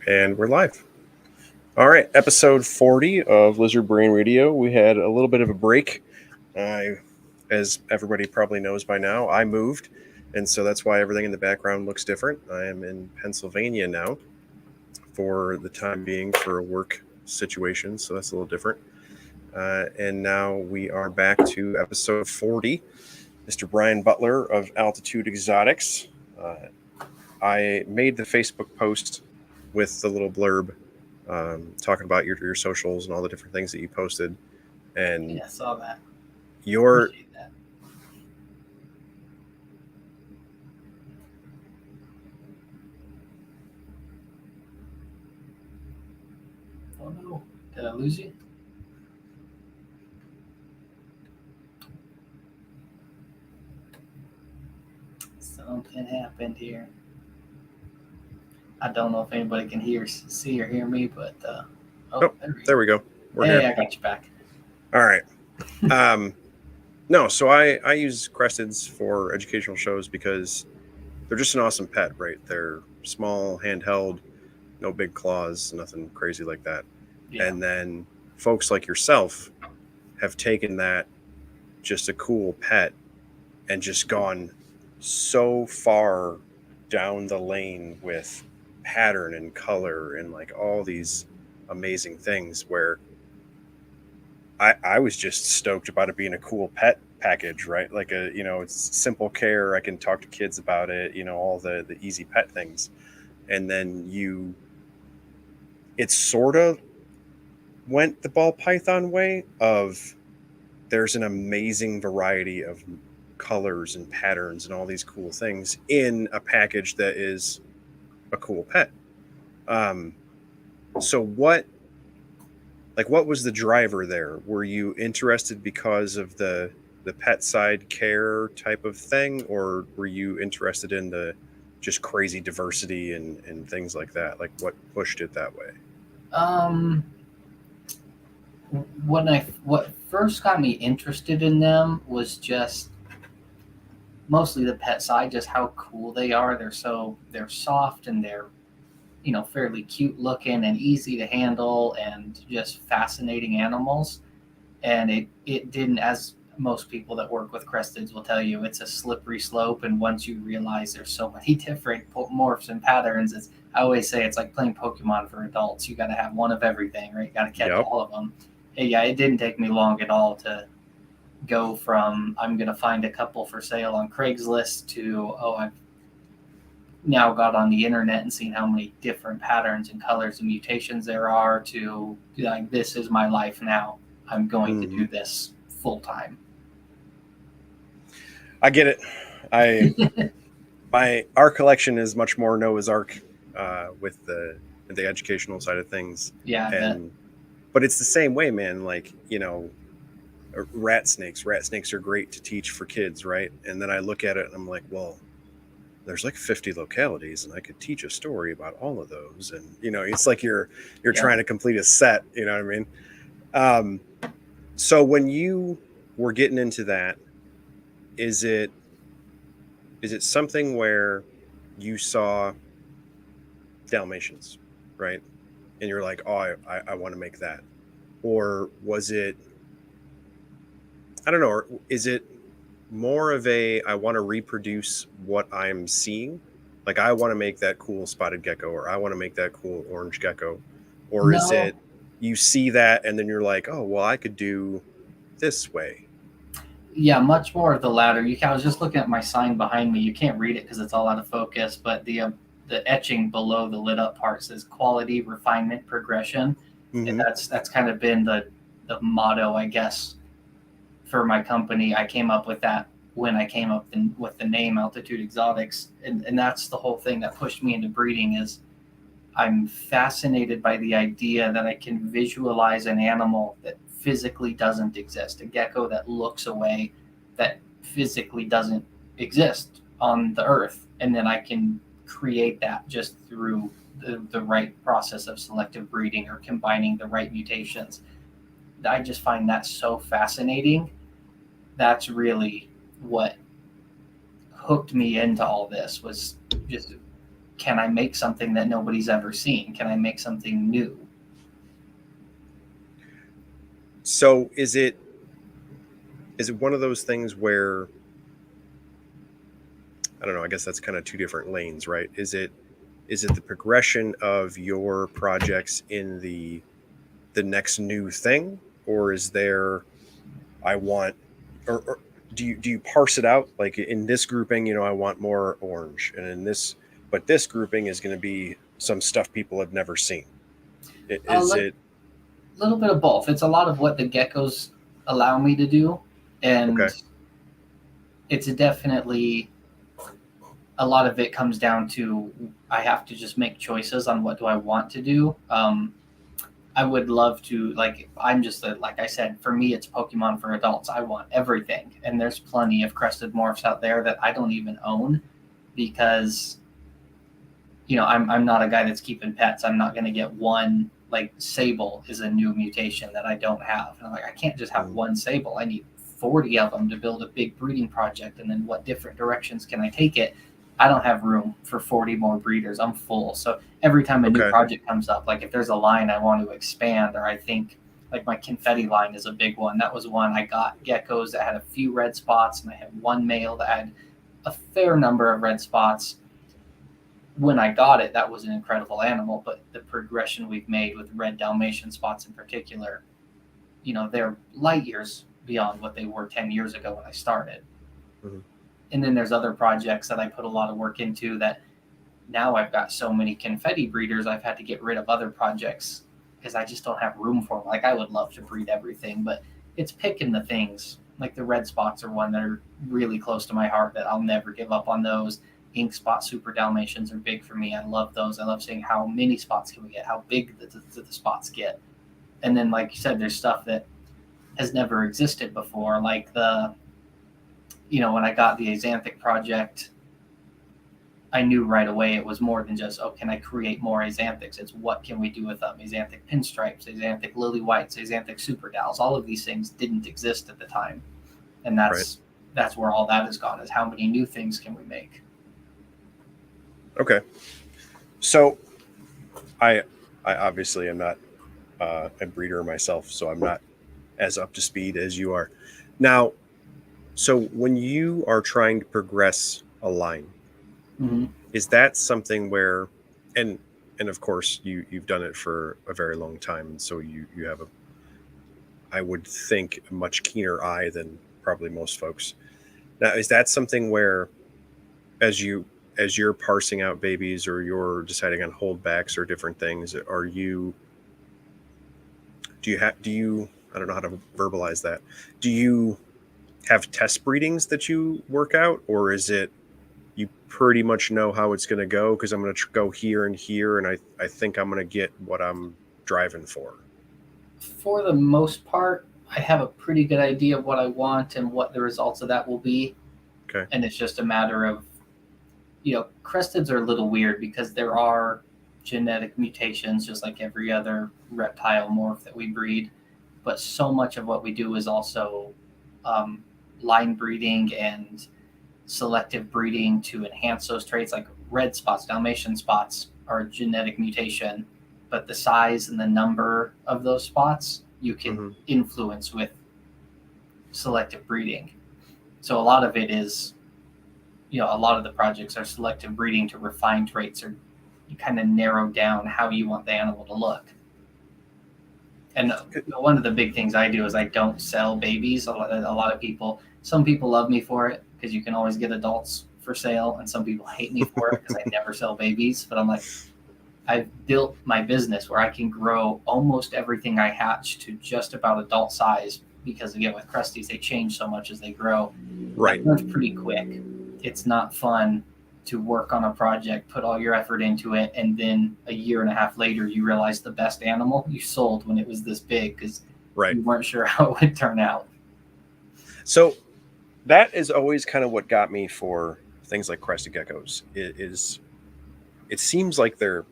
And we're live. All right, episode 40 of Lizard Brain Radio. We had a little bit of a break. As everybody probably knows by now, I moved, and so that's why everything in the background looks different. I am in Pennsylvania now for the time being for a work situation, so that's a little different. And now we are back to episode 40. Mr. Brian Butler of Altitude Exotics. I made the Facebook post with the little blurb talking about your socials and all the different things that you posted. And yeah, I saw that. Your Appreciate that. Oh no, did I lose you? Something happened here. I don't know if anybody can see or hear me, but there we go. We're here. I got you back. All right. No, so I use Cresteds for educational shows because they're just an awesome pet, right? They're small, handheld, no big claws, nothing crazy like that. Yeah. And then folks like yourself have taken that just a cool pet and just gone so far down the lane with pattern and color and like all these amazing things where I was just stoked about it being a cool pet package, right? Like it's simple care. I can talk to kids about it, all the easy pet things. And then it sort of went the ball python way of there's an amazing variety of colors and patterns and all these cool things in a package that is a cool pet. So what was the driver there? Were you interested because of the pet side care type of thing, or were you interested in the just crazy diversity and things like that? Like what pushed it that way? What first got me interested in them was just mostly the pet side, just how cool they are. They're soft and they're fairly cute looking and easy to handle and just fascinating animals. And it didn't, as most people that work with Cresteds will tell you, it's a slippery slope. And once you realize there's so many different morphs and patterns, I always say it's like playing Pokemon for adults. You got to have one of everything, right? You got to catch all of them. And yeah, it didn't take me long at all to go from I'm going to find a couple for sale on Craigslist to, I've now got on the internet and seen how many different patterns and colors and mutations there are to like, this is my life now. I'm going to do this full time. I get it. Our collection is much more Noah's Ark with the educational side of things. Yeah. But it's the same way, man. Like, rat snakes. Rat snakes are great to teach for kids, right? And then I look at it and I'm like, well, there's like 50 localities and I could teach a story about all of those. And, it's like you're trying to complete a set, you know what I mean? So when you were getting into that, is it something where you saw Dalmatians, right? And you're like, oh, I want to make that. Or was it, I don't know, or is it more of I want to reproduce what I'm seeing? Like I want to make that cool spotted gecko, or I want to make that cool orange gecko. Or is it you see that and then you're like, oh, well, I could do this way? Yeah, much more of the latter. I was just looking at my sign behind me. You can't read it because it's all out of focus, but the etching below the lit up part says quality, refinement, progression. Mm-hmm. And that's kind of been the motto, I guess, for my company. I came up with that when I came up with the name Altitude Exotics. And that's the whole thing that pushed me into breeding is I'm fascinated by the idea that I can visualize an animal that physically doesn't exist, a gecko that looks away, that physically doesn't exist on the earth. And then I can create that just through the right process of selective breeding or combining the right mutations. I just find that so fascinating. That's really what hooked me into all this, was just can I make something that nobody's ever seen? Can I make something new? So is it one of those things where, I don't know, I guess that's kind of two different lanes, right? Is it the progression of your projects in the next new thing, or is there, I want, or do you parse it out, like in this grouping, I want more orange, and in this, but this grouping is going to be some stuff people have never seen. Is A it little bit of both. It's a lot of what the geckos allow me to do, okay? and it's definitely a lot of it comes down to I have to just make choices on what do I want to do. I would love to, like, I'm just like I said, for me it's Pokemon for adults. I want everything, and there's plenty of crested morphs out there that I don't even own because I'm not a guy that's keeping pets. I'm not going to get one. Like Sable is a new mutation that I don't have, and I'm like, I can't just have one Sable. I need 40 of them to build a big breeding project, and then what different directions can I take it? I don't have room for 40 more breeders. I'm full. So every time a new project comes up, like if there's a line I want to expand, or I think like my confetti line is a big one. That was one I got geckos that had a few red spots, and I had one male that had a fair number of red spots. When I got it, that was an incredible animal, but the progression we've made with red Dalmatian spots in particular, they're light years beyond what they were 10 years ago when I started. Mm-hmm. And then there's other projects that I put a lot of work into that now I've got so many confetti breeders, I've had to get rid of other projects because I just don't have room for them. Like I would love to breed everything, but it's picking the things. Like the red spots are one that are really close to my heart that I'll never give up on those. Ink spot super Dalmatians are big for me. I love those. I love seeing how many spots can we get, how big the spots get. And then, like you said, there's stuff that has never existed before, like when I got the Axanthic project, I knew right away it was more than just, can I create more Axanthics? It's what can we do with them? Axanthic pinstripes, Axanthic lily whites, Axanthic super Dals. All of these things didn't exist at the time. And that's where all that has gone, is how many new things can we make? Okay. So I obviously am not a breeder myself, so I'm not as up to speed as you are. Now, so when you are trying to progress a line, mm-hmm. is that something where, and of course you've done it for a very long time, and so you have I would think, a much keener eye than probably most folks. Now, is that something where as you're parsing out babies, or you're deciding on holdbacks or different things, do you I don't know how to verbalize that. Do you have test breedings that you work out, or is it you pretty much know how it's going to go because I'm going to go here and here, and I think I'm going to get what I'm driving for? For the most part, I have a pretty good idea of what I want and what the results of that will be. Okay. And it's just a matter of, cresteds are a little weird because there are genetic mutations just like every other reptile morph that we breed. But so much of what we do is also line breeding and selective breeding to enhance those traits. Like red spots, Dalmatian spots are a genetic mutation, but the size and the number of those spots you can mm-hmm. influence with selective breeding. So a lot of it is, a lot of the projects are selective breeding to refine traits, or you kind of narrow down how you want the animal to look. And one of the big things I do is I don't sell babies. A lot of people, some people love me for it because you can always get adults for sale, and some people hate me for it because I never sell babies. But I'm like, I've built my business where I can grow almost everything I hatch to just about adult size because, again, with Cresties, they change so much as they grow. Right. That's pretty quick. It's not fun to work on a project, put all your effort into it, and then a year and a half later, you realize the best animal you sold when it was this big because you weren't sure how it would turn out. So that is always kind of what got me for things like Crested Geckos. It seems like they're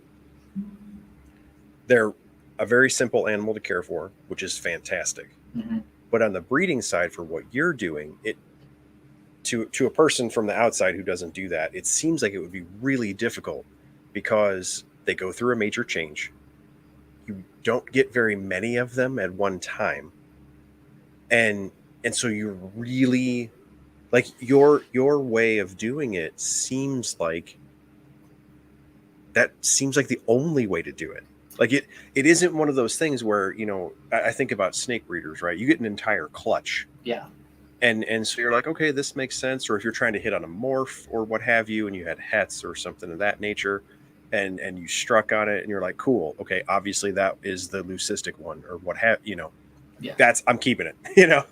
a very simple animal to care for, which is fantastic. Mm-hmm. But on the breeding side, for what you're doing, to a person from the outside who doesn't do that, it seems like it would be really difficult because they go through a major change. You don't get very many of them at one time. And so you really like your way of doing it seems like the only way to do it. Like it isn't one of those things where, I think about snake breeders, right? You get an entire clutch. Yeah. And so you're like, okay, this makes sense. Or if you're trying to hit on a morph or what have you, and you had hets or something of that nature, and you struck on it, and you're like, cool, okay, obviously that is the leucistic one, or what have Yeah. That's, I'm keeping it,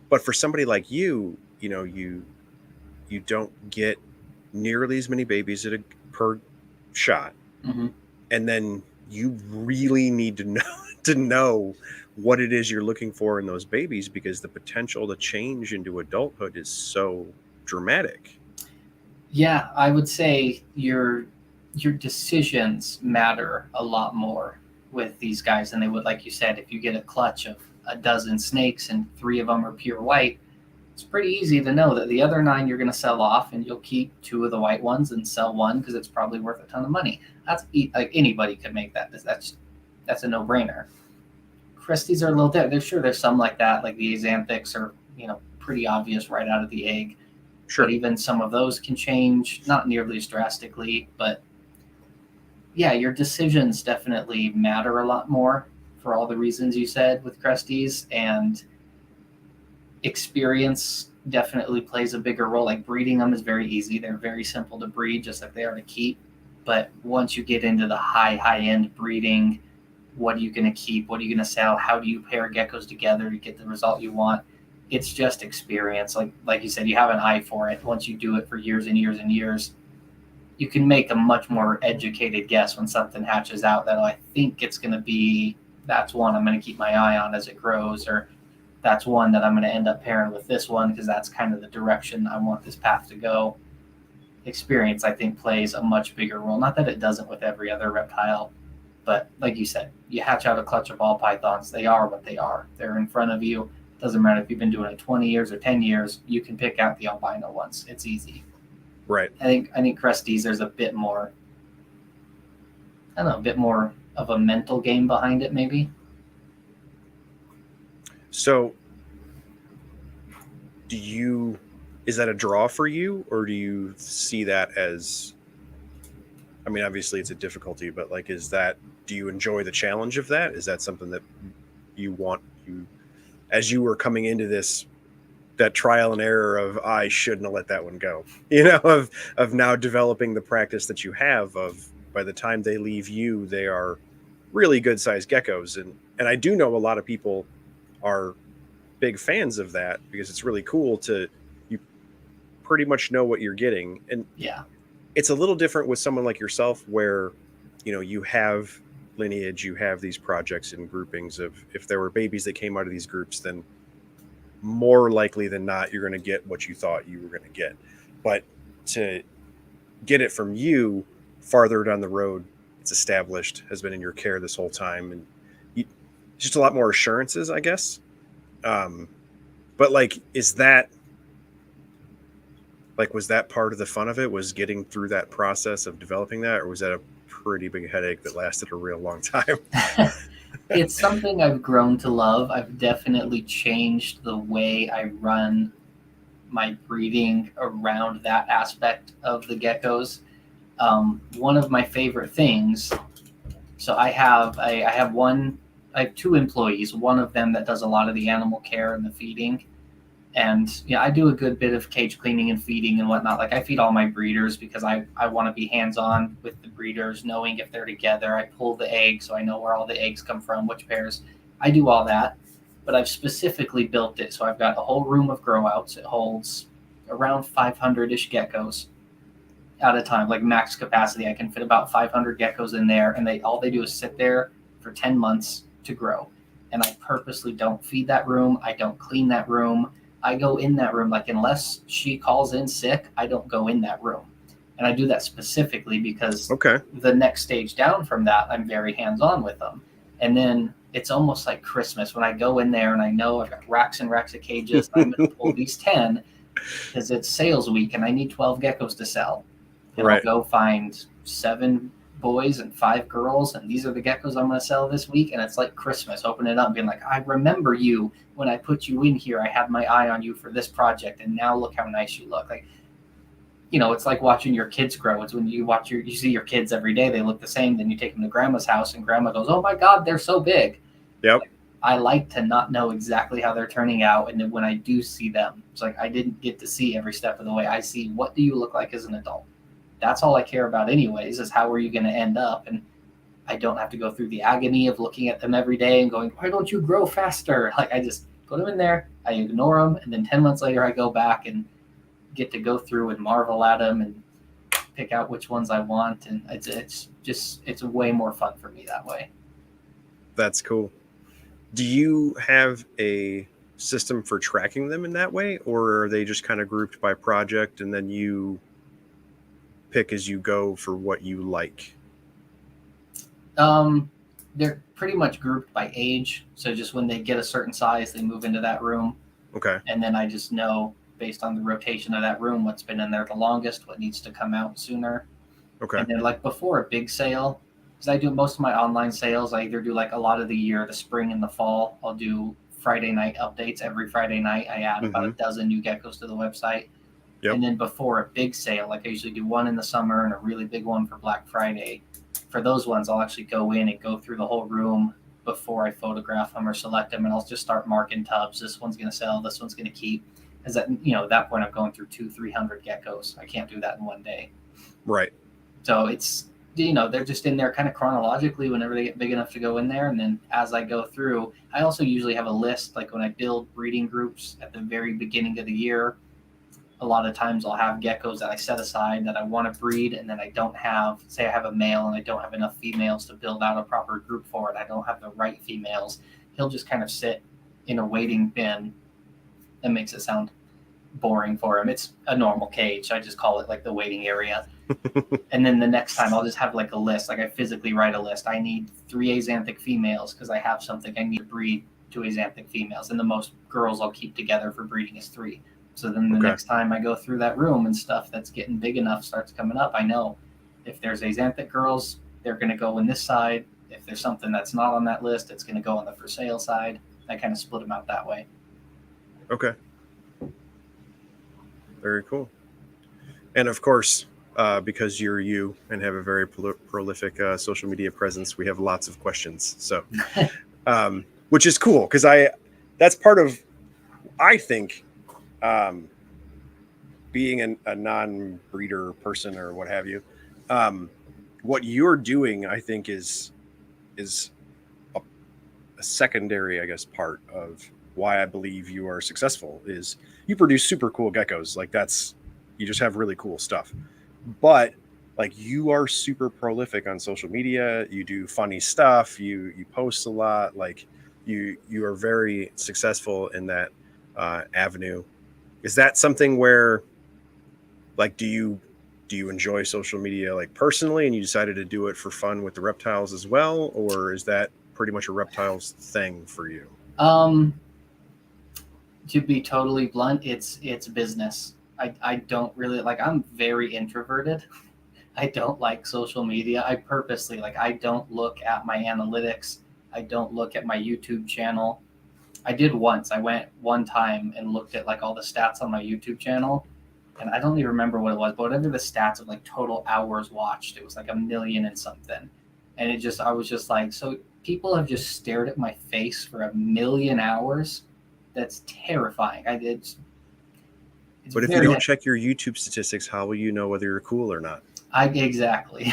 But for somebody like you, you don't get nearly as many babies per shot, Mm-hmm. and then you really need to know what it is you're looking for in those babies, because the potential to change into adulthood is so dramatic. Yeah, I would say your decisions matter a lot more with these guys than they would, like you said, if you get a clutch of a dozen snakes and 3 of them are pure white. It's pretty easy to know that the other 9 you're going to sell off, and you'll keep 2 of the white ones and sell 1 because it's probably worth a ton of money. That's like anybody could make that. That's a no-brainer. Cresties are a little different. There's some like that, like the Axanthics are pretty obvious right out of the egg. Sure. But even some of those can change, not nearly as drastically. But yeah, your decisions definitely matter a lot more for all the reasons you said with Cresties, and experience definitely plays a bigger role. Like breeding them is very easy. They're very simple to breed, just like they are to keep. But once you get into the high end breeding, what are you going to keep? What are you going to sell? How do you pair geckos together to get the result you want? It's just experience. Like you said, you have an eye for it. Once you do it for years and years and years, you can make a much more educated guess when something hatches out that I think it's going to be, that's one I'm going to keep my eye on as it grows, or that's one that I'm going to end up pairing with this one because that's kind of the direction I want this path to go. Experience, I think, plays a much bigger role. Not that it doesn't with every other reptile, but like you said, you hatch out a clutch of ball pythons. They are what they are. They're in front of you. Doesn't matter if you've been doing it 20 years or 10 years, you can pick out the albino ones. It's easy. Right. I think Cresties, there's a bit more, a bit more of a mental game behind it, maybe. So is that a draw for you, or do you see that as, I mean, obviously it's a difficulty, but like, do you enjoy the challenge of that? Is that something that as you were coming into this, that trial and error of, I shouldn't have let that one go, of now developing the practice that you have of, by the time they leave you, they are really good sized geckos. And I do know a lot of people are big fans of that, because it's really cool you pretty much know what you're getting. And yeah, it's a little different with someone like yourself, where, you have lineage, you have these projects and groupings of, if there were babies that came out of these groups, then more likely than not, you're going to get what you thought you were going to get. But to get it from you farther down the road, it's established, has been in your care this whole time, and just a lot more assurances, I guess. But like, was that part of the fun of it, was getting through that process of developing that, or was that a pretty big headache that lasted a real long time? It's something I've grown to love. I've definitely changed the way I run my breeding around that aspect of the geckos. One of my favorite things, so I have 2 employees, one of them that does a lot of the animal care and the feeding. And I do a good bit of cage cleaning and feeding and whatnot. Like, I feed all my breeders because I want to be hands-on with the breeders, knowing if they're together. I pull the eggs, so I know where all the eggs come from, which pairs. I do all that, but I've specifically built it. So I've got a whole room of grow outs. It holds around 500-ish geckos at a time, like max capacity. I can fit about 500 geckos in there, and all they do is sit there for 10 months to grow. And I purposely don't feed that room. I don't clean that room. I go in that room, like, unless she calls in sick, I don't go in that room. And I do that specifically because the next stage down from that, I'm very hands-on with them. And then it's almost like Christmas when I go in there and I know I've got racks and racks of cages. I'm going to pull these 10 because it's sales week and I need 12 geckos to sell. And I'll go find 7 boys and 5 girls, and these are the geckos I'm going to sell this week. And it's like Christmas, opening it up and being like, I remember you when I put you in here. I had my eye on you for this project, and now look how nice you look. Like, you know, it's like watching your kids grow. It's when you see your kids every day, they look the same. Then you take them to grandma's house and grandma goes, oh my God, they're so big. Yep. Like, I like to not know exactly how they're turning out. And then when I do see them, it's like, I didn't get to see every step of the way. I see, what do you look like as an adult? That's all I care about anyways, is how are you going to end up? And I don't have to go through the agony of looking at them every day and going, why don't you grow faster? Like, I just put them in there, I ignore them. And then 10 months later, I go back and get to go through and marvel at them and pick out which ones I want. And it's way more fun for me that way. That's cool. Do you have a system for tracking them in that way, or are they just kind of grouped by project and then you pick as you go for what you like? They're pretty much grouped by age. So just when they get a certain size, they move into that room. Okay. And then I just know, based on the rotation of that room, what's been in there the longest, what needs to come out sooner. Okay. And then like before a big sale, because I do most of my online sales, I either do like a lot of the year, the spring and the fall, I'll do Friday night updates. Every Friday night I add about a dozen new geckos to the website. Yep. And then before a big sale, like I usually do one in the summer and a really big one for Black Friday. For those ones, I'll actually go in and go through the whole room before I photograph them or select them, and I'll just start marking tubs. This one's going to sell, this one's going to keep. Because at that point I'm going through 200-300 geckos. I can't do that in one day. Right. So it's, they're just in there kind of chronologically whenever they get big enough to go in there. And then as I go through, I also usually have a list, like when I build breeding groups at the very beginning of the year, a lot of times I'll have geckos that I set aside that I want to breed, and then I don't have, say I have a male and I don't have enough females to build out a proper group for it. I don't have the right females. He'll just kind of sit in a waiting bin. That makes it sound boring for him. It's a normal cage. I just call it like the waiting area. And then the next time I'll just have like a list. Like I physically write a list. I need 3 axanthic females because I have something I need to breed 2 axanthic females. And the most girls I'll keep together for breeding is 3. So then the next time I go through that room and stuff that's getting big enough starts coming up, I know if there's axanthic girls, they're going to go in this side. If there's something that's not on that list, it's going to go on the for sale side. I kind of split them out that way. Okay. Very cool. And of course, because you're you and have a very prolific social media presence, we have lots of questions. So, which is cool because that's part of, I think, being a non-breeder person or what have you. What you're doing, I think, is a secondary, I guess, part of why I believe you are successful is you produce super cool geckos. Like you just have really cool stuff, but like you are super prolific on social media. You do funny stuff. You post a lot. Like you are very successful in that avenue. Is that something where like, do you enjoy social media like personally and you decided to do it for fun with the reptiles as well? Or is that pretty much a reptiles thing for you? To be totally blunt, it's business. I don't really like, I'm very introverted. I don't like social media. I purposely, like, I don't look at my analytics. I don't look at my YouTube channel. I did once. I went one time and looked at like all the stats on my YouTube channel, and I don't even remember what it was, but whatever the stats of like total hours watched, it was like 1 million and something. And I was just like, so people have just stared at my face for 1 million hours. That's terrifying. But if you don't check your YouTube statistics, how will you know whether you're cool or not? Exactly.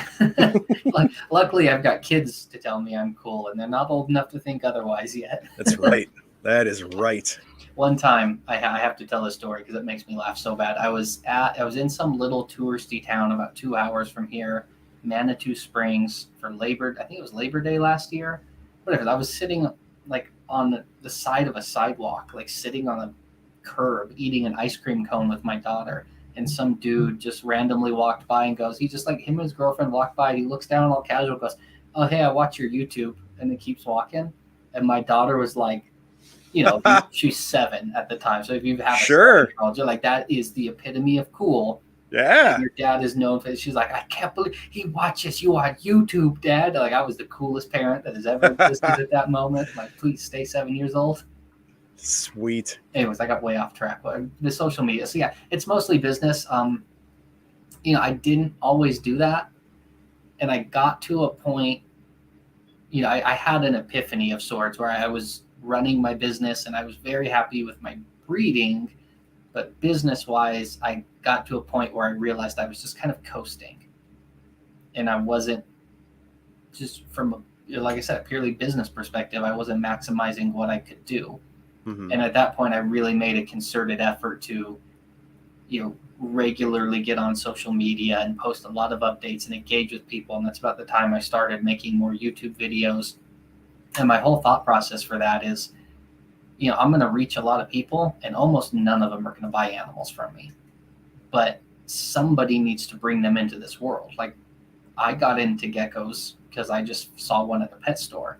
Luckily, I've got kids to tell me I'm cool, and they're not old enough to think otherwise yet. That's right. That is right. One time, I have to tell a story because it makes me laugh so bad. I was in some little touristy town about 2 hours from here, Manitou Springs, for I think it was Labor Day last year. Whatever. I was sitting like on the side of a sidewalk, like sitting on a curb, eating an ice cream cone with my daughter. And some dude just randomly walked by and goes, him and his girlfriend walked by. And he looks down all casual, goes, "Oh, hey, I watch your YouTube," and then keeps walking. And my daughter was like, she's 7 at the time. So if you have a 7-year-old, you're like, that is the epitome of cool. Yeah. Your dad is known for it. She's like, I can't believe he watches you on YouTube, Dad. Like, I was the coolest parent that has ever existed at that moment. Like, please stay 7 years old. Sweet. Anyways, I got way off track. But the social media. So yeah, it's mostly business. I didn't always do that. And I got to a point, I had an epiphany of sorts where I was running my business and I was very happy with my breeding. But business wise, I got to a point where I realized I was just kind of coasting. And I wasn't, just from, like I said, a purely business perspective, I wasn't maximizing what I could do. Mm-hmm. And at that point, I really made a concerted effort to, regularly get on social media and post a lot of updates and engage with people. And that's about the time I started making more YouTube videos. And my whole thought process for that is, I'm going to reach a lot of people and almost none of them are going to buy animals from me. But somebody needs to bring them into this world. Like, I got into geckos because I just saw one at the pet store.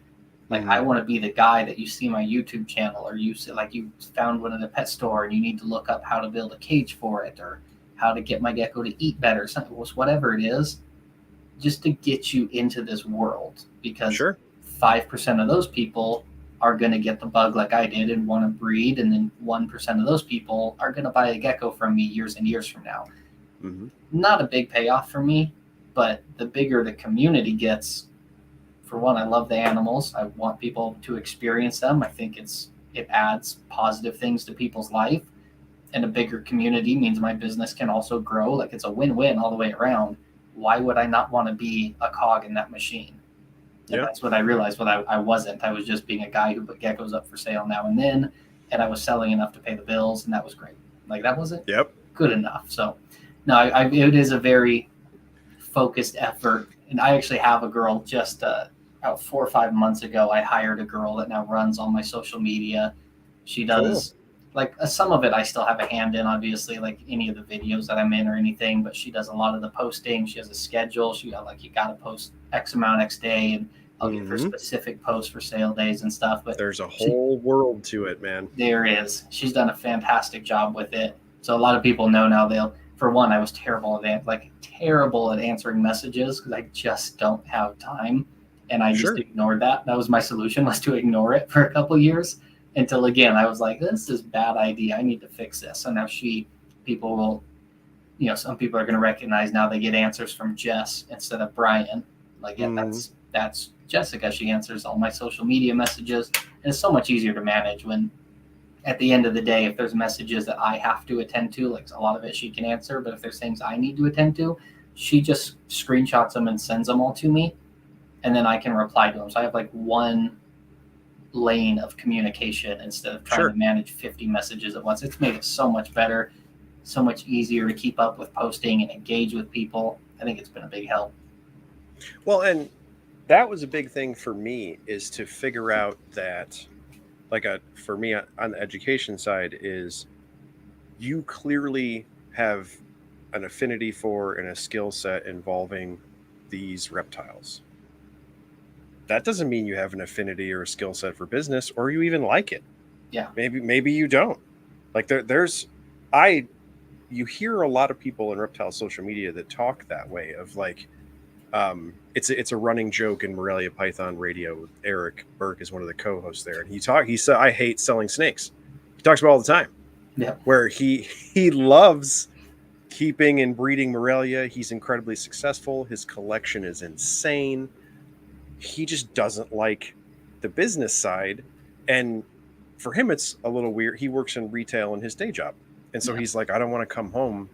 Like, I want to be the guy that you see my YouTube channel, or you see, like, you found one at a pet store and you need to look up how to build a cage for it, or how to get my gecko to eat better, something, whatever it is, just to get you into this world. Because 5% of those people are going to get the bug like I did and want to breed, and then 1% of those people are going to buy a gecko from me years and years from now. Mm-hmm. Not a big payoff for me, but the bigger the community gets, for one, I love the animals. I want people to experience them. I think it adds positive things to people's life, and a bigger community means my business can also grow. Like, it's a win-win all the way around. Why would I not want to be a cog in that machine? And that's what I realized. What I wasn't. I was just being a guy who put geckos up for sale now and then, and I was selling enough to pay the bills, and that was great. Like, that wasn't good enough. So, no, it is a very focused effort. And I actually have a girl just about 4 or 5 months ago. I hired a girl that now runs all my social media. She does some of it I still have a hand in, obviously, like any of the videos that I'm in or anything, but she does a lot of the posting. She has a schedule. She got you got to post X amount X day, and I'll get her specific posts for sale days and stuff. But there's a whole world to it, man. There is. She's done a fantastic job with it. So a lot of people know now. For one, I was terrible at answering messages because I just don't have time, and I just ignored that. That was my solution, was to ignore it for a couple of years. Until, again, I was like, this is a bad idea. I need to fix this. So now people will, some people are going to recognize now they get answers from Jess instead of Brian. Like, that's Jessica. She answers all my social media messages. And it's so much easier to manage when, at the end of the day, if there's messages that I have to attend to, like a lot of it she can answer, but if there's things I need to attend to, she just screenshots them and sends them all to me. And then I can reply to them. So I have one lane of communication instead of trying to manage 50 messages at once. It's made it so much better, so much easier to keep up with posting and engage with people. I think it's been a big help. Well, and that was a big thing for me, is to figure out that, for me on the education side, is you clearly have an affinity for and a skill set involving these reptiles. That doesn't mean you have an affinity or a skill set for business, or you even like it. Yeah. Maybe you don't. Like, you hear a lot of people in reptile social media that talk that way of it's a running joke in Morelia Python Radio. Eric Burke is one of the co-hosts there. And he said, I hate selling snakes. He talks about it all the time. Yeah. Where he loves keeping and breeding Morelia. He's incredibly successful. His collection is insane. He just doesn't like the business side. And for him, it's a little weird. He works in retail in his day job. And so he's like, I don't want to come home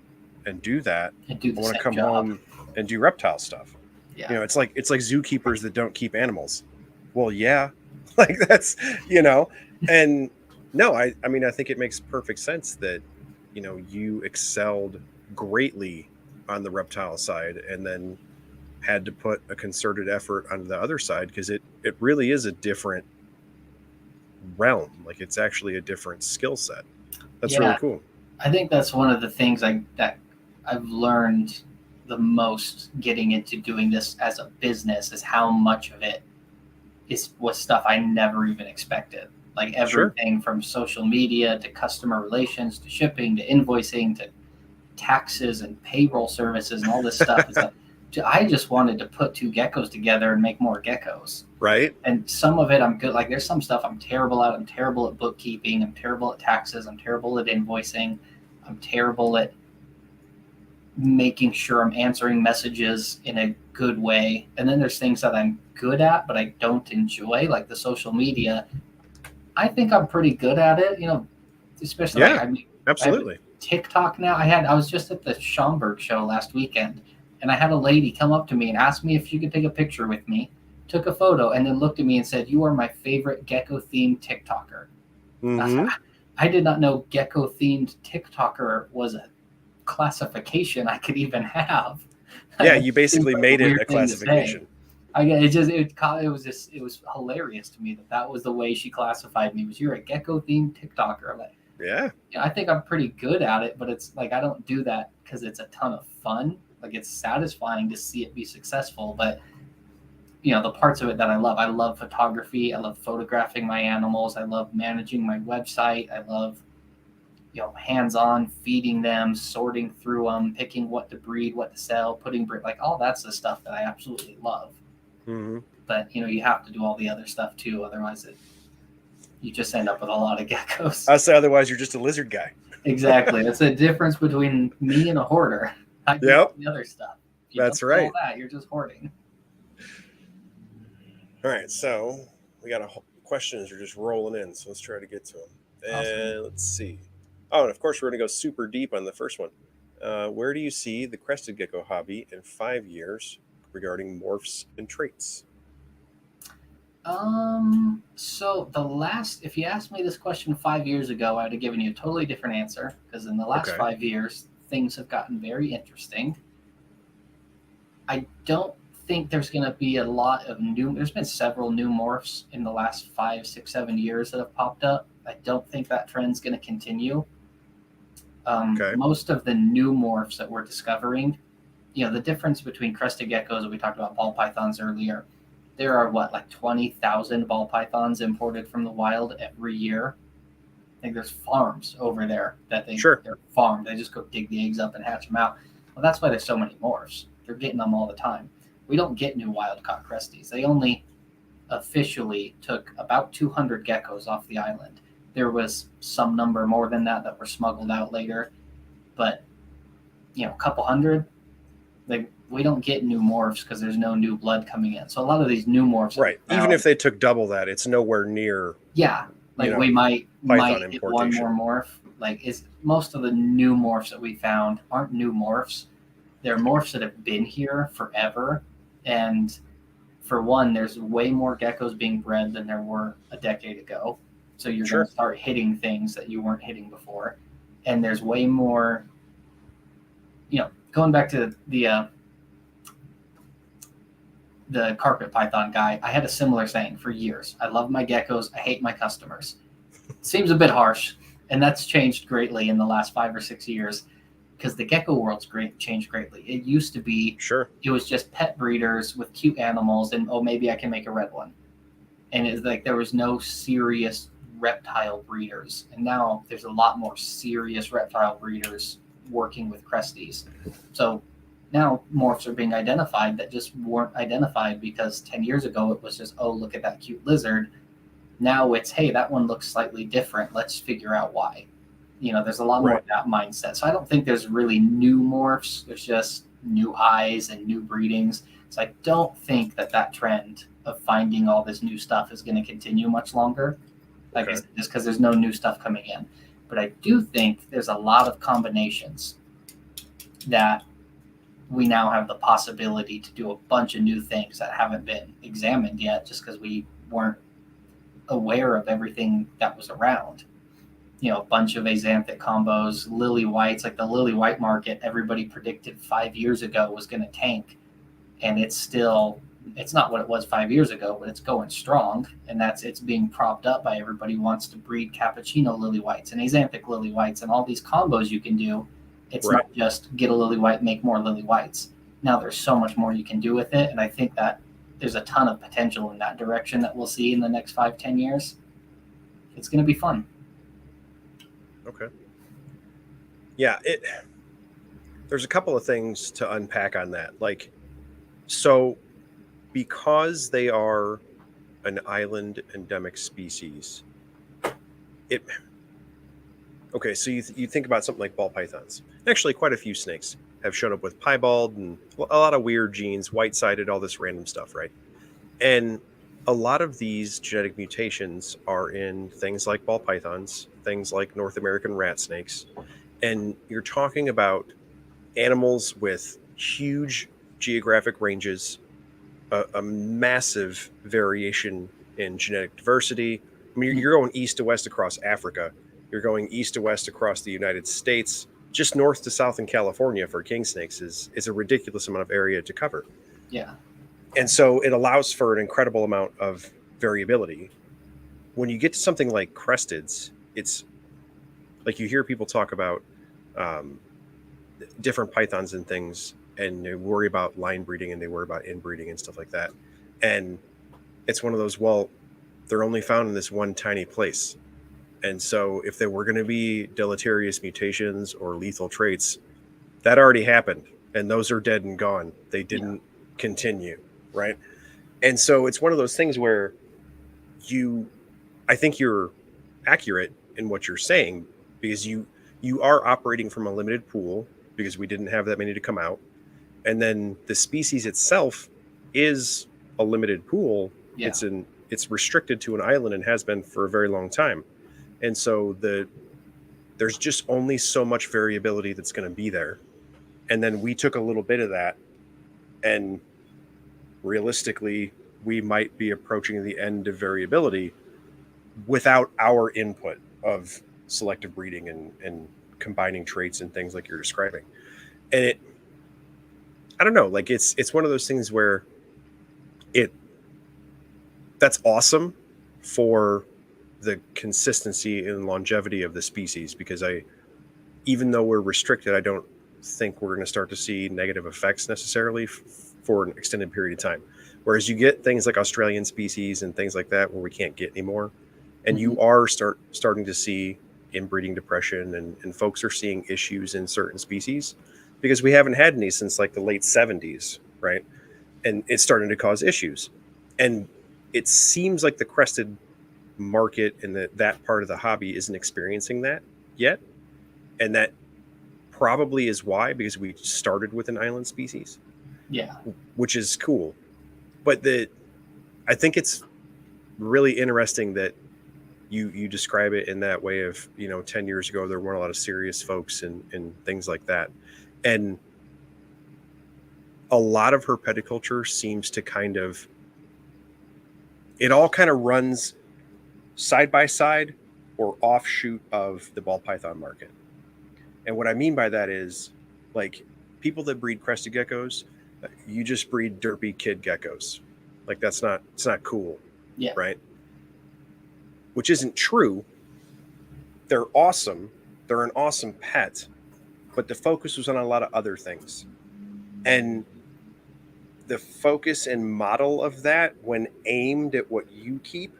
and do that. I want to come home and do reptile stuff. Yeah. It's like zookeepers that don't keep animals. Well, yeah, that's, and no, I think it makes perfect sense that, you excelled greatly on the reptile side and then had to put a concerted effort on the other side, because it really is a different realm. Like, it's actually a different skill set. That's really cool. I think that's one of the things that I've learned the most getting into doing this as a business, is how much of it was stuff I never even expected. Like, everything from social media to customer relations to shipping to invoicing to taxes and payroll services and all this stuff. It's like, I just wanted to put two geckos together and make more geckos. Right. And some of it I'm good. Like there's some stuff I'm terrible at. I'm terrible at bookkeeping. I'm terrible at taxes. I'm terrible at invoicing. I'm terrible at making sure I'm answering messages in a good way. And then there's things that I'm good at, but I don't enjoy, like the social media. I think I'm pretty good at it, especially absolutely. I have TikTok now. I was just at the Schaumburg show last weekend, and I had a lady come up to me and ask me if she could take a picture with me, took a photo, and then looked at me and said, "You are my favorite gecko-themed TikToker." Mm-hmm. I did not know gecko-themed TikToker was a classification I could even have. Yeah, you basically made it a classification. It was hilarious to me that was the way she classified me. Was, you're a gecko-themed TikToker. Like, yeah, I think I'm pretty good at it, but it's like I don't do that because it's a ton of fun. Like it's satisfying to see it be successful, but the parts of it that I love photography. I love photographing my animals. I love managing my website. I love hands-on feeding them, sorting through them, picking what to breed, what to sell, putting like all that's the stuff that I absolutely love. Mm-hmm. But you have to do all the other stuff too, otherwise you just end up with a lot of geckos. I say otherwise you're just a lizard guy. Exactly. That's the difference between me and a hoarder. I do all the other stuff. That's right. All that, you're just hoarding. All right, so we got questions are just rolling in, so let's try to get to them. And let's see. Oh, and of course, we're going to go super deep on the first one. Where do you see the crested gecko hobby in 5 years regarding morphs and traits? So if you asked me this question 5 years ago, I would have given you a totally different answer, because in the last 5 years, things have gotten very interesting. I don't think there's going to be a lot of there's been several new morphs in the last 5, 6, 7 years that have popped up. I don't think that trend's going to continue. Most of the new morphs that we're discovering, the difference between crested geckos that we talked about, ball pythons earlier, there are 20,000 ball pythons imported from the wild every year. I think there's farms over there that they're farmed. They just go dig the eggs up and hatch them out. Well, that's why there's so many morphs. They're getting them all the time. We don't get new wild-caught cresties. They only officially took about 200 geckos off the island. There was some number more than that were smuggled out later. But, a couple hundred, we don't get new morphs because there's no new blood coming in. So a lot of these new morphs... Right. Even if they took double that, it's nowhere near... Yeah. We might hit one more morph. Most of the new morphs that we found aren't new morphs. They're morphs that have been here forever. And for one, there's way more geckos being bred than there were a decade ago. So you're going to start hitting things that you weren't hitting before. And there's way more, going back to the carpet python guy, I had a similar saying for years. I love my geckos. I hate my customers. Seems a bit harsh. And that's changed greatly in the last 5 or 6 years, because the gecko world's changed greatly. It used to be, it was just pet breeders with cute animals, and maybe I can make a red one. And it's like there was no serious reptile breeders. And now there's a lot more serious reptile breeders working with cresties. So now morphs are being identified that just weren't identified because 10 years ago it was just, oh, look at that cute lizard. Now it's, hey, that one looks slightly different. Let's figure out why. There's a lot more of that mindset. So I don't think there's really new morphs. There's just new eyes and new breedings. So I don't think that trend of finding all this new stuff is going to continue much longer. Just because there's no new stuff coming in. But I do think there's a lot of combinations that we now have the possibility to do a bunch of new things that haven't been examined yet, just because we weren't aware of everything that was around. A bunch of axanthic combos, lily whites, like the lily white market, everybody predicted 5 years ago was going to tank. And it's not what it was 5 years ago, but it's going strong. And it's being propped up by everybody who wants to breed cappuccino lily whites and axanthic lily whites and all these combos you can do. It's not just get a lily white, make more lily whites. Now there's so much more you can do with it. And I think that there's a ton of potential in that direction that we'll see in the next 5-10 years. It's going to be fun. Okay. Yeah, there's a couple of things to unpack on that. Like, so because they are an island endemic species, it okay. So you think about something like ball pythons. Actually, quite a few snakes have shown up with piebald and a lot of weird genes, white-sided, all this random stuff, right? And a lot of these genetic mutations are in things like ball pythons, things like North American rat snakes, and you're talking about animals with huge geographic ranges, a massive variation in genetic diversity. I mean, you're going east to west across Africa. You're going east to west across the United States. Just north to south in California for king snakes is a ridiculous amount of area to cover. Yeah. And so it allows for an incredible amount of variability. When you get to something like cresteds, it's like you hear people talk about different pythons and things, and they worry about line breeding and they worry about inbreeding and stuff like that. And it's one of those, well, they're only found in this one tiny place. And so if there were going to be deleterious mutations or lethal traits, that already happened. And those are dead and gone. They didn't continue, right? And so it's one of those things where I think you're accurate in what you're saying, because you are operating from a limited pool because we didn't have that many to come out. And then the species itself is a limited pool. Yeah. It's restricted to an island and has been for a very long time. And so there's just only so much variability that's going to be there. And then we took a little bit of that, and realistically, we might be approaching the end of variability without our input of selective breeding and combining traits and things like you're describing. And I don't know, like it's one of those things where that's awesome for the consistency and longevity of the species, because even though we're restricted, I don't think we're going to start to see negative effects necessarily for an extended period of time. Whereas you get things like Australian species and things like that where we can't get anymore, and you are starting to see inbreeding depression, and folks are seeing issues in certain species because we haven't had any since like the late 70s, right? And it's starting to cause issues. And it seems like the crested market and that part of the hobby isn't experiencing that yet. And that probably is why, because we started with an island species. Yeah. Which is cool. But I think it's really interesting that you describe it in that way of, 10 years ago, there weren't a lot of serious folks and things like that. And a lot of herpetoculture seems to it all kind of runs side by side or offshoot of the ball python market. And what I mean by that is, like, people that breed crested geckos, you just breed derpy kid geckos. Like, it's not cool. Yeah. Right? Which isn't true. They're awesome. They're an awesome pet, but the focus was on a lot of other things. And the focus and model of that, when aimed at what you keep,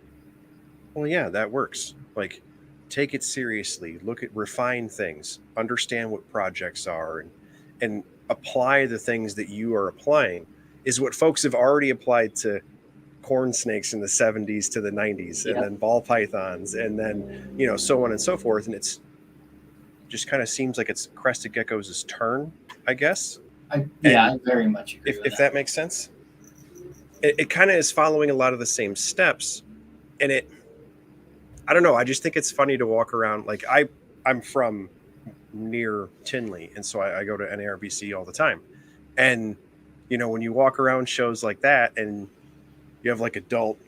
well, yeah, that works. Like, take it seriously, refine things, understand what projects are, and apply the things that you are applying, is what folks have already applied to corn snakes in the 70s to the 90s, and then ball pythons, and then, so on and so forth. And it's just kind of seems like it's Crested Geckos' turn, I guess. I very much agree with if that makes sense. It kind of is following a lot of the same steps, and I don't know, I just think it's funny to walk around. Like, I'm from near Tinley, and so I go to NARBC all the time. And, when you walk around shows like that, and you have like adult,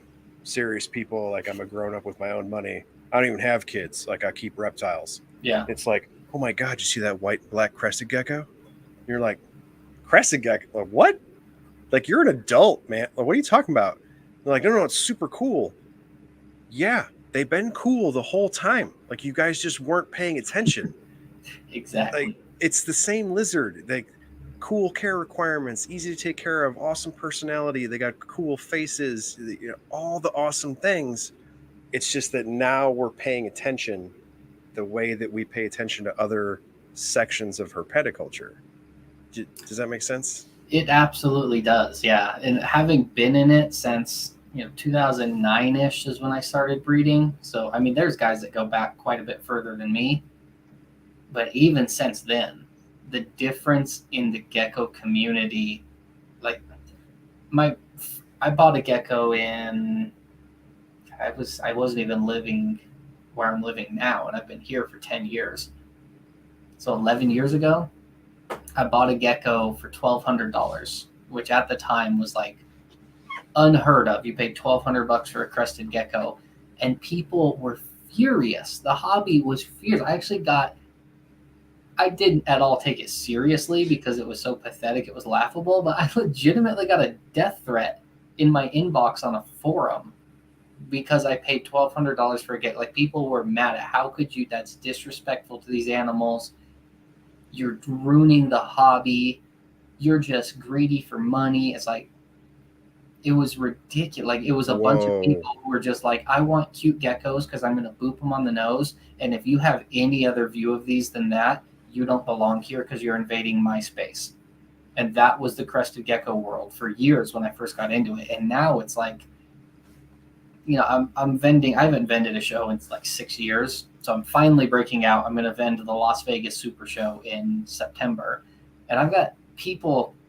serious people, like, I'm a grown up with my own money. I don't even have kids. Like, I keep reptiles. Yeah. It's like, oh my God, you see that white black crested gecko? You're like, crested gecko? Like, what? Like, you're an adult, man. Like, what are you talking about? They're like, no, it's super cool. Yeah, they've been cool the whole time. Like, you guys just weren't paying attention. Exactly. Like, it's the same lizard. Like, cool care requirements, easy to take care of, awesome personality. They got cool faces, all the awesome things. It's just that now we're paying attention the way that we pay attention to other sections of herpetoculture. Does that make sense? It absolutely does, yeah. And having been in it since 2009-ish is when I started breeding. So I mean, there's guys that go back quite a bit further than me, but even since then, the difference in the gecko community, like I bought a gecko in I wasn't even living where I'm living now, and I've been here for 10 years. So 11 years ago, I bought a gecko for $1,200, which at the time was like unheard of. You paid $1,200 for a crested gecko, and people were furious. The hobby was furious. I didn't at all take it seriously because it was so pathetic, it was laughable, but I legitimately got a death threat in my inbox on a forum because I paid $1,200 for a gecko. Like, people were mad at, how could you? That's disrespectful to these animals. You're ruining the hobby. You're just greedy for money. It's like, it was ridiculous. Like, it was a bunch of people who were just like, I want cute geckos because I'm going to boop them on the nose. And if you have any other view of these than that, you don't belong here because you're invading my space. And that was the crested gecko world for years when I first got into it. And now it's like, I'm vending. I haven't vended a show in like 6 years. So I'm finally breaking out. I'm going to vend the Las Vegas Super Show in September. And I've got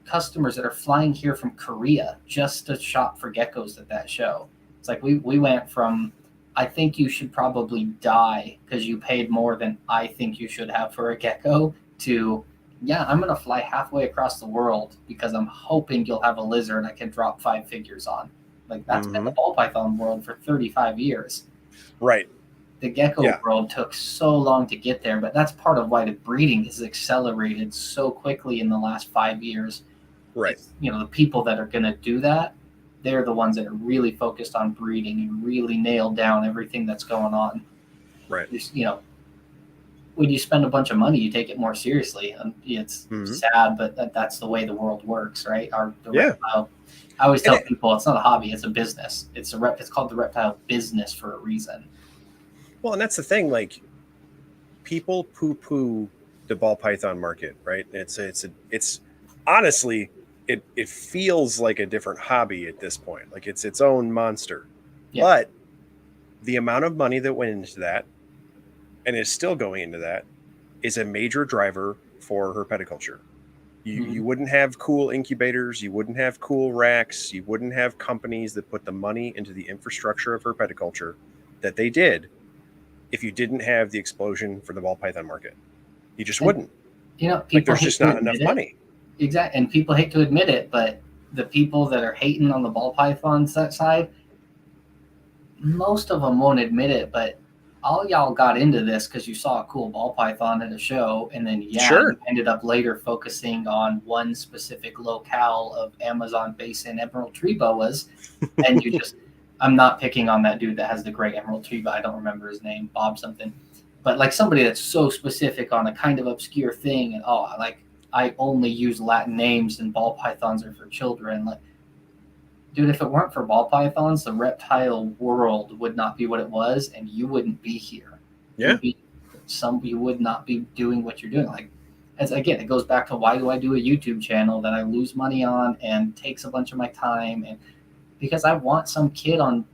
customers that are flying here from Korea just to shop for geckos at that show. It's like we went from, I think you should probably die because you paid more than I think you should have for a gecko, to, yeah, I'm going to fly halfway across the world because I'm hoping you'll have a lizard I can drop 5 figures on. Like, that's been the ball python world for 35 years. Right. The gecko world took so long to get there, but that's part of why the breeding has accelerated so quickly in the last 5 years. Right. The people that are going to do that, they're the ones that are really focused on breeding and really nailed down everything that's going on. Right. When you spend a bunch of money, you take it more seriously. It's sad, but that's the way the world works, right? Reptile. I always tell people it's not a hobby; it's a business. It's called the reptile business for a reason. Well, and that's the thing. Like, people poo-poo the ball python market, right? It's honestly, it feels like a different hobby at this point. Like, it's its own monster. Yeah. But the amount of money that went into that, and is still going into that, is a major driver for herpetoculture. You wouldn't have cool incubators, you wouldn't have cool racks, you wouldn't have companies that put the money into the infrastructure of herpetoculture that they did if you didn't have the explosion for the ball python market. You just wouldn't. There's just not enough money. Exactly. And people hate to admit it, but the people that are hating on the ball python side, most of them won't admit it, but all y'all got into this because you saw a cool ball python at a show, and then you ended up later focusing on one specific locale of Amazon basin emerald tree boas, and you just, I'm not picking on that dude that has the great emerald tree, but I don't remember his name, Bob something, but like somebody that's so specific on a kind of obscure thing, and I only use Latin names and ball pythons are for children. Like, dude, if it weren't for ball pythons, the reptile world would not be what it was, and you wouldn't be here. Yeah. You would not be doing what you're doing. Like, again, it goes back to, why do I do a YouTube channel that I lose money on and takes a bunch of my time? And because I want some kid on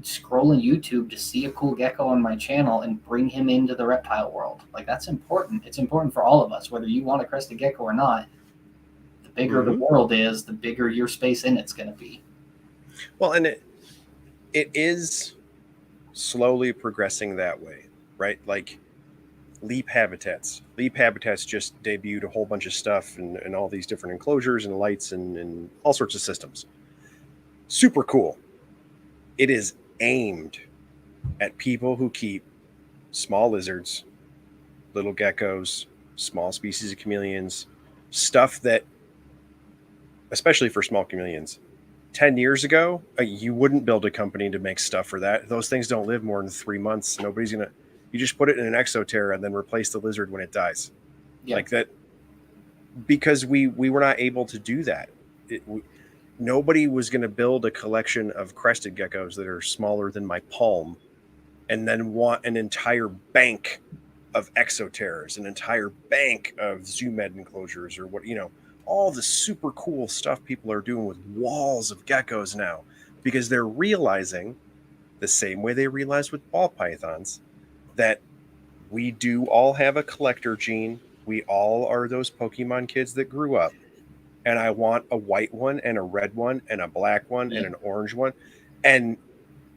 scrolling YouTube to see a cool gecko on my channel and bring him into the reptile world. Like, that's important. It's important for all of us, whether you want a crested gecko or not. Bigger the world is, the bigger your space in it's going to be. Well, and it is slowly progressing that way, right? Like, Leap Habitats just debuted a whole bunch of stuff and all these different enclosures and lights and all sorts of systems. Super cool. It is aimed at people who keep small lizards, little geckos, small species of chameleons, stuff that, especially for small chameleons, 10 years ago, you wouldn't build a company to make stuff for that. Those things don't live more than 3 months. You just put it in an exoterra and then replace the lizard when it dies. Yeah. Like that, because we were not able to do that. Nobody was going to build a collection of crested geckos that are smaller than my palm and then want an entire bank of exoteras, an entire bank of zoom ed enclosures, or what, all the super cool stuff people are doing with walls of geckos now, because they're realizing the same way they realized with ball pythons that we do all have a collector gene. We all are those Pokemon kids that grew up. And I want a white one and a red one and a black one and an orange one. And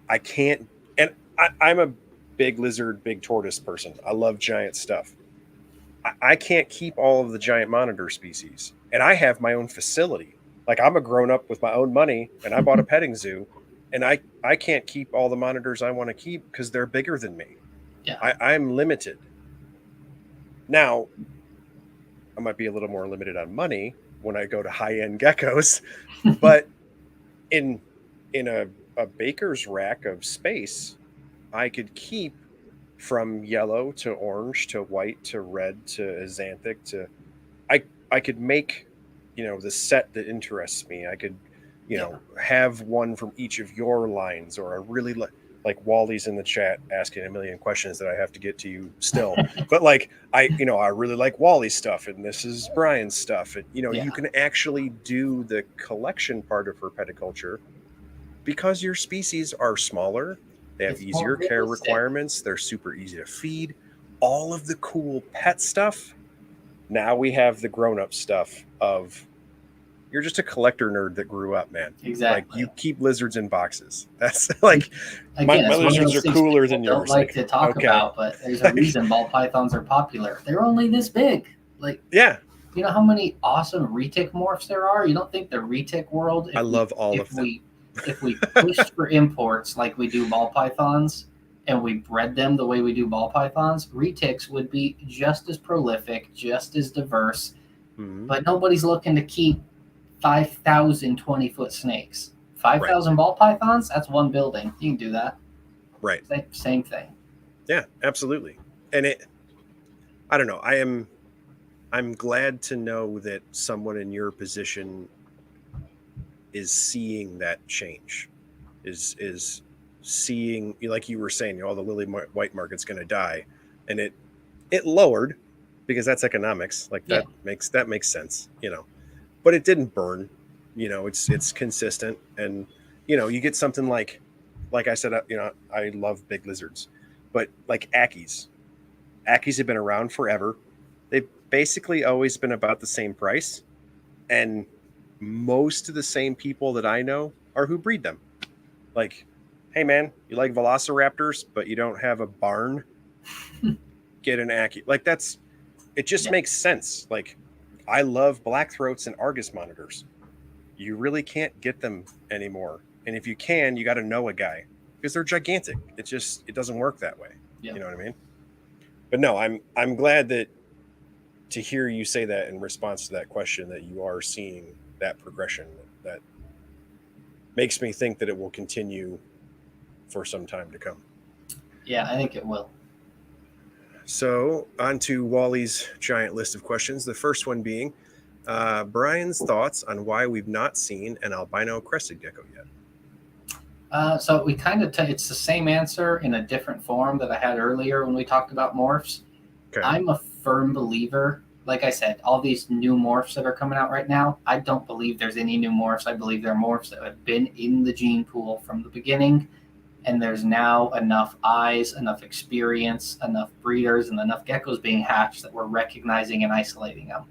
I can't, and I'm a big lizard, big tortoise person. I love giant stuff. I can't keep all of the giant monitor species. And I have my own facility. Like, I'm a grown up with my own money, and I bought a petting zoo, and I can't keep all the monitors I want to keep because they're bigger than me. Yeah. I'm limited. Now, I might be a little more limited on money when I go to high-end geckos, but in a baker's rack of space, I could keep from yellow to orange to white to red to xanthic to I could make the set that interests me. I could have one from each of your lines, or I really like Wally's in the chat asking a million questions that I have to get to you still. But like I really like Wally's stuff, and this is Brian's stuff. And you can actually do the collection part of herpetoculture because your species are smaller. They have easier care requirements. They're super easy to feed. All of the cool pet stuff. Now we have the grown-up stuff of you're just a collector nerd that grew up, man. Exactly. Like, you keep lizards in boxes. That's like my lizards are cooler than yours. Don't like to talk about, but there's a reason ball pythons are popular. They're only this big. Like, yeah. You know how many awesome retic morphs there are? You don't think the retic world? I love all of them. If we pushed for imports like we do ball pythons, and we bred them the way we do ball pythons, retics would be just as prolific, just as diverse. Mm-hmm. But nobody's looking to keep 5,000 20-foot snakes. 5,000 ball pythons, that's one building. You can do that. Right. Same thing. Yeah, absolutely. And I don't know. I'm glad to know that someone in your position is seeing that change, is seeing, like you were saying, the lily white market's going to die, and it lowered because that's economics. Like that makes sense, but it didn't burn. It's consistent, and you get something like I said, I love big lizards, but like Ackies have been around forever. They've basically always been about the same price, and most of the same people that I know are who breed them. Like, hey man, you like velociraptors, but you don't have a barn? Get an Ackie. Like, it just makes sense. Like, I love blackthroats and Argus monitors. You really can't get them anymore. And if you can, you got to know a guy because they're gigantic. It doesn't work that way. Yeah. You know what I mean? But no, I'm glad to hear you say that in response to that question, that you are seeing that progression. That makes me think that it will continue for some time to come. Yeah, I think it will. So on to Wally's giant list of questions. The first one being Brian's thoughts on why we've not seen an albino crested gecko yet. So we kind of it's the same answer in a different form that I had earlier when we talked about morphs. Okay. I'm a firm believer. Like I said, all these new morphs that are coming out right now, I don't believe there's any new morphs. I believe they're morphs that have been in the gene pool from the beginning, and there's now enough eyes, enough experience, enough breeders, and enough geckos being hatched that we're recognizing and isolating them.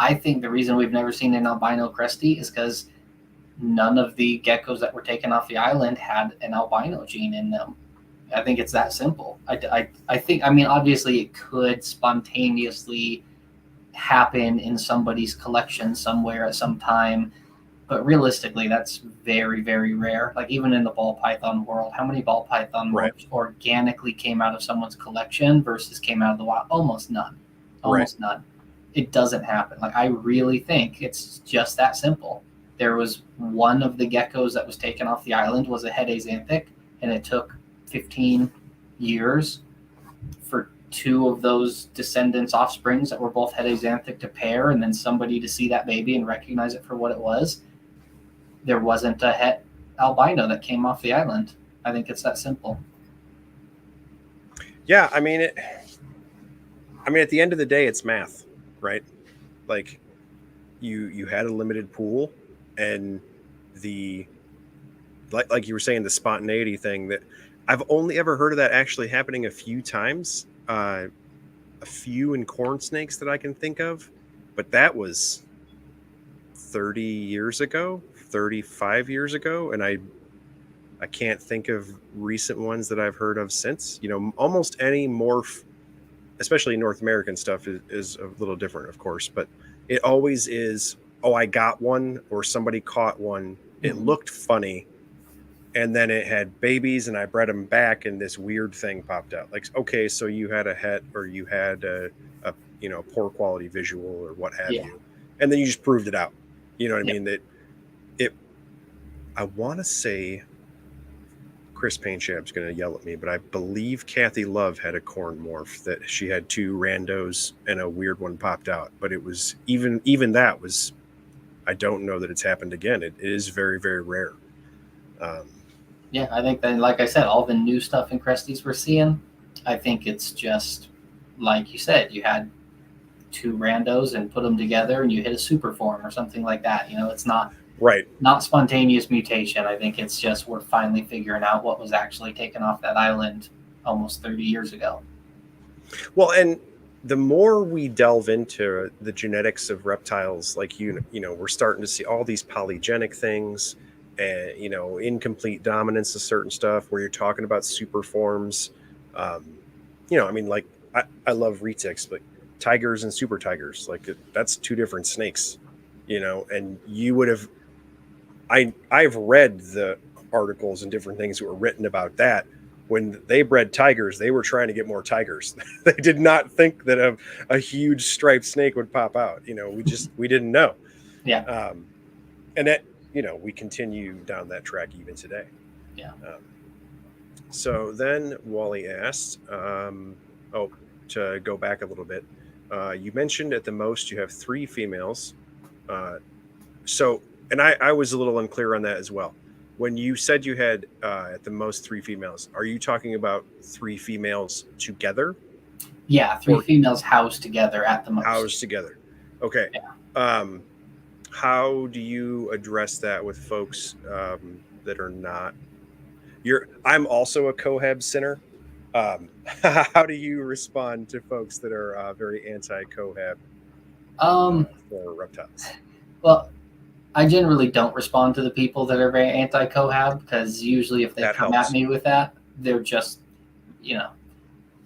I think the reason we've never seen an albino cresty is because none of the geckos that were taken off the island had an albino gene in them. I think it's that simple. I think, obviously it could spontaneously happen in somebody's collection somewhere at some time, but realistically, that's very, very rare. Like, even in the ball python world, how many ball python morphs organically came out of someone's collection versus came out of the wild? Almost none. Almost none. It doesn't happen. Like, I really think it's just that simple. There was one of the geckos that was taken off the island was a het xanthic, and it took 15 years for two of those descendants, offsprings that were both het xanthic to pair, and then somebody to see that baby and recognize it for what it was. There wasn't a het albino that came off the island. I think it's that simple. Yeah, I mean, at the end of the day, it's math, right? Like you had a limited pool, and the like you were saying, the spontaneity thing, that I've only ever heard of that actually happening a few times. A few in corn snakes that I can think of, but that was 30 years ago, 35 years ago, and I can't think of recent ones that I've heard of since. Almost any morph, especially North American stuff, is a little different, of course, but it always is, oh, I got one, or somebody caught one. It Mhm. looked funny, and then it had babies, and I bred them back, and this weird thing popped out. Like, okay, so you had a het, or you had a poor quality visual, or what have Yeah. you, and then you just proved it out. You know what I Yeah. mean? That it. I want to say Chris Painshab's going to yell at me, but I believe Kathy Love had a corn morph that she had two randos and a weird one popped out. But it was even that was, I don't know that it's happened again. It is very, very rare. Um, Yeah, I think that, like I said, all the new stuff in Cresties we're seeing, I think it's just like you said, you had two randos and put them together, and you hit a super form or something like that. It's right. not spontaneous mutation. I think it's just we're finally figuring out what was actually taken off that island almost 30 years ago. Well, and the more we delve into the genetics of reptiles, like we're starting to see all these polygenic things, and incomplete dominance of certain stuff, where you're talking about super forms. I mean, like I love retics, but tigers and super tigers, like that's two different snakes. And you would have, I've read the articles and different things that were written about that. When they bred tigers, they were trying to get more tigers. They did not think that a huge striped snake would pop out. We didn't know. Yeah. And that, we continue down that track even today. Yeah. So then Wally asked, to go back a little bit, you mentioned at the most you have 3 females. And I was a little unclear on that as well. When you said you had at the most 3 females, are you talking about 3 females together? Yeah, 3 females housed together at the most. Housed together. Okay. Yeah. How do you address that with folks that are not? I'm also a cohab sinner. How do you respond to folks that are very anti-cohab for reptiles? Well, I generally don't respond to the people that are very anti-cohab, because usually if they That come helps. at me with that, they're just,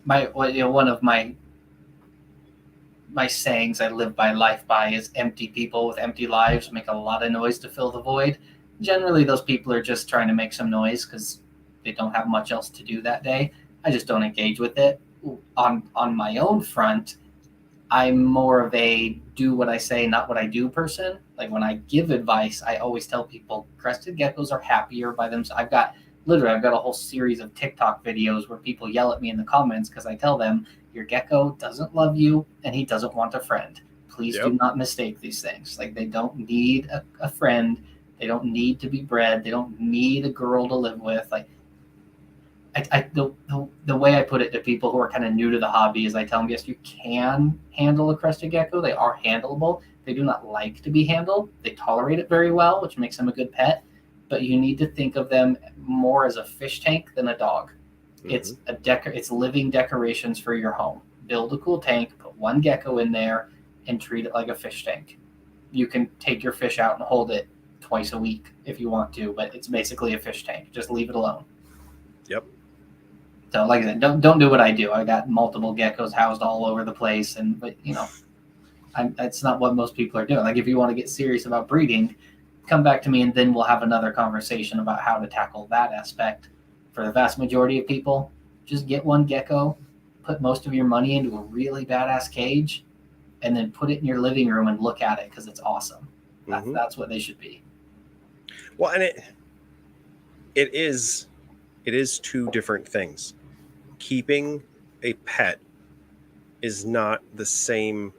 one of my sayings I live by life by is empty people with empty lives make a lot of noise to fill the void. Generally, those people are just trying to make some noise because they don't have much else to do that day. I just don't engage with it. On my own front, I'm more of a do what I say, not what I do person. Like when I give advice, I always tell people crested geckos are happier by themselves. I've got a whole series of TikTok videos where people yell at me in the comments because I tell them your gecko doesn't love you and he doesn't want a friend. Please do not mistake these things. Like they don't need a friend. They don't need to be bred. They don't need a girl to live with. Like the way I put it to people who are kind of new to the hobby is I tell them, yes, you can handle a crested gecko. They are handleable. They do not like to be handled. They tolerate it very well, which makes them a good pet. But you need to think of them more as a fish tank than a dog. Mm-hmm. It's living decorations for your home. Build a cool tank, put one gecko in there, and treat it like a fish tank. You can take your fish out and hold it twice a week if you want to, but it's basically a fish tank. Just leave it alone. Yep. So, like I said, don't do what I do. I got multiple geckos housed all over the place, but that's not what most people are doing. Like, if you want to get serious about breeding, come back to me, and then we'll have another conversation about how to tackle that aspect. For the vast majority of people, just get one gecko, put most of your money into a really badass cage, and then put it in your living room and look at it because it's awesome. That's what they should be. Well, and it is 2 different things. Keeping a pet is not the same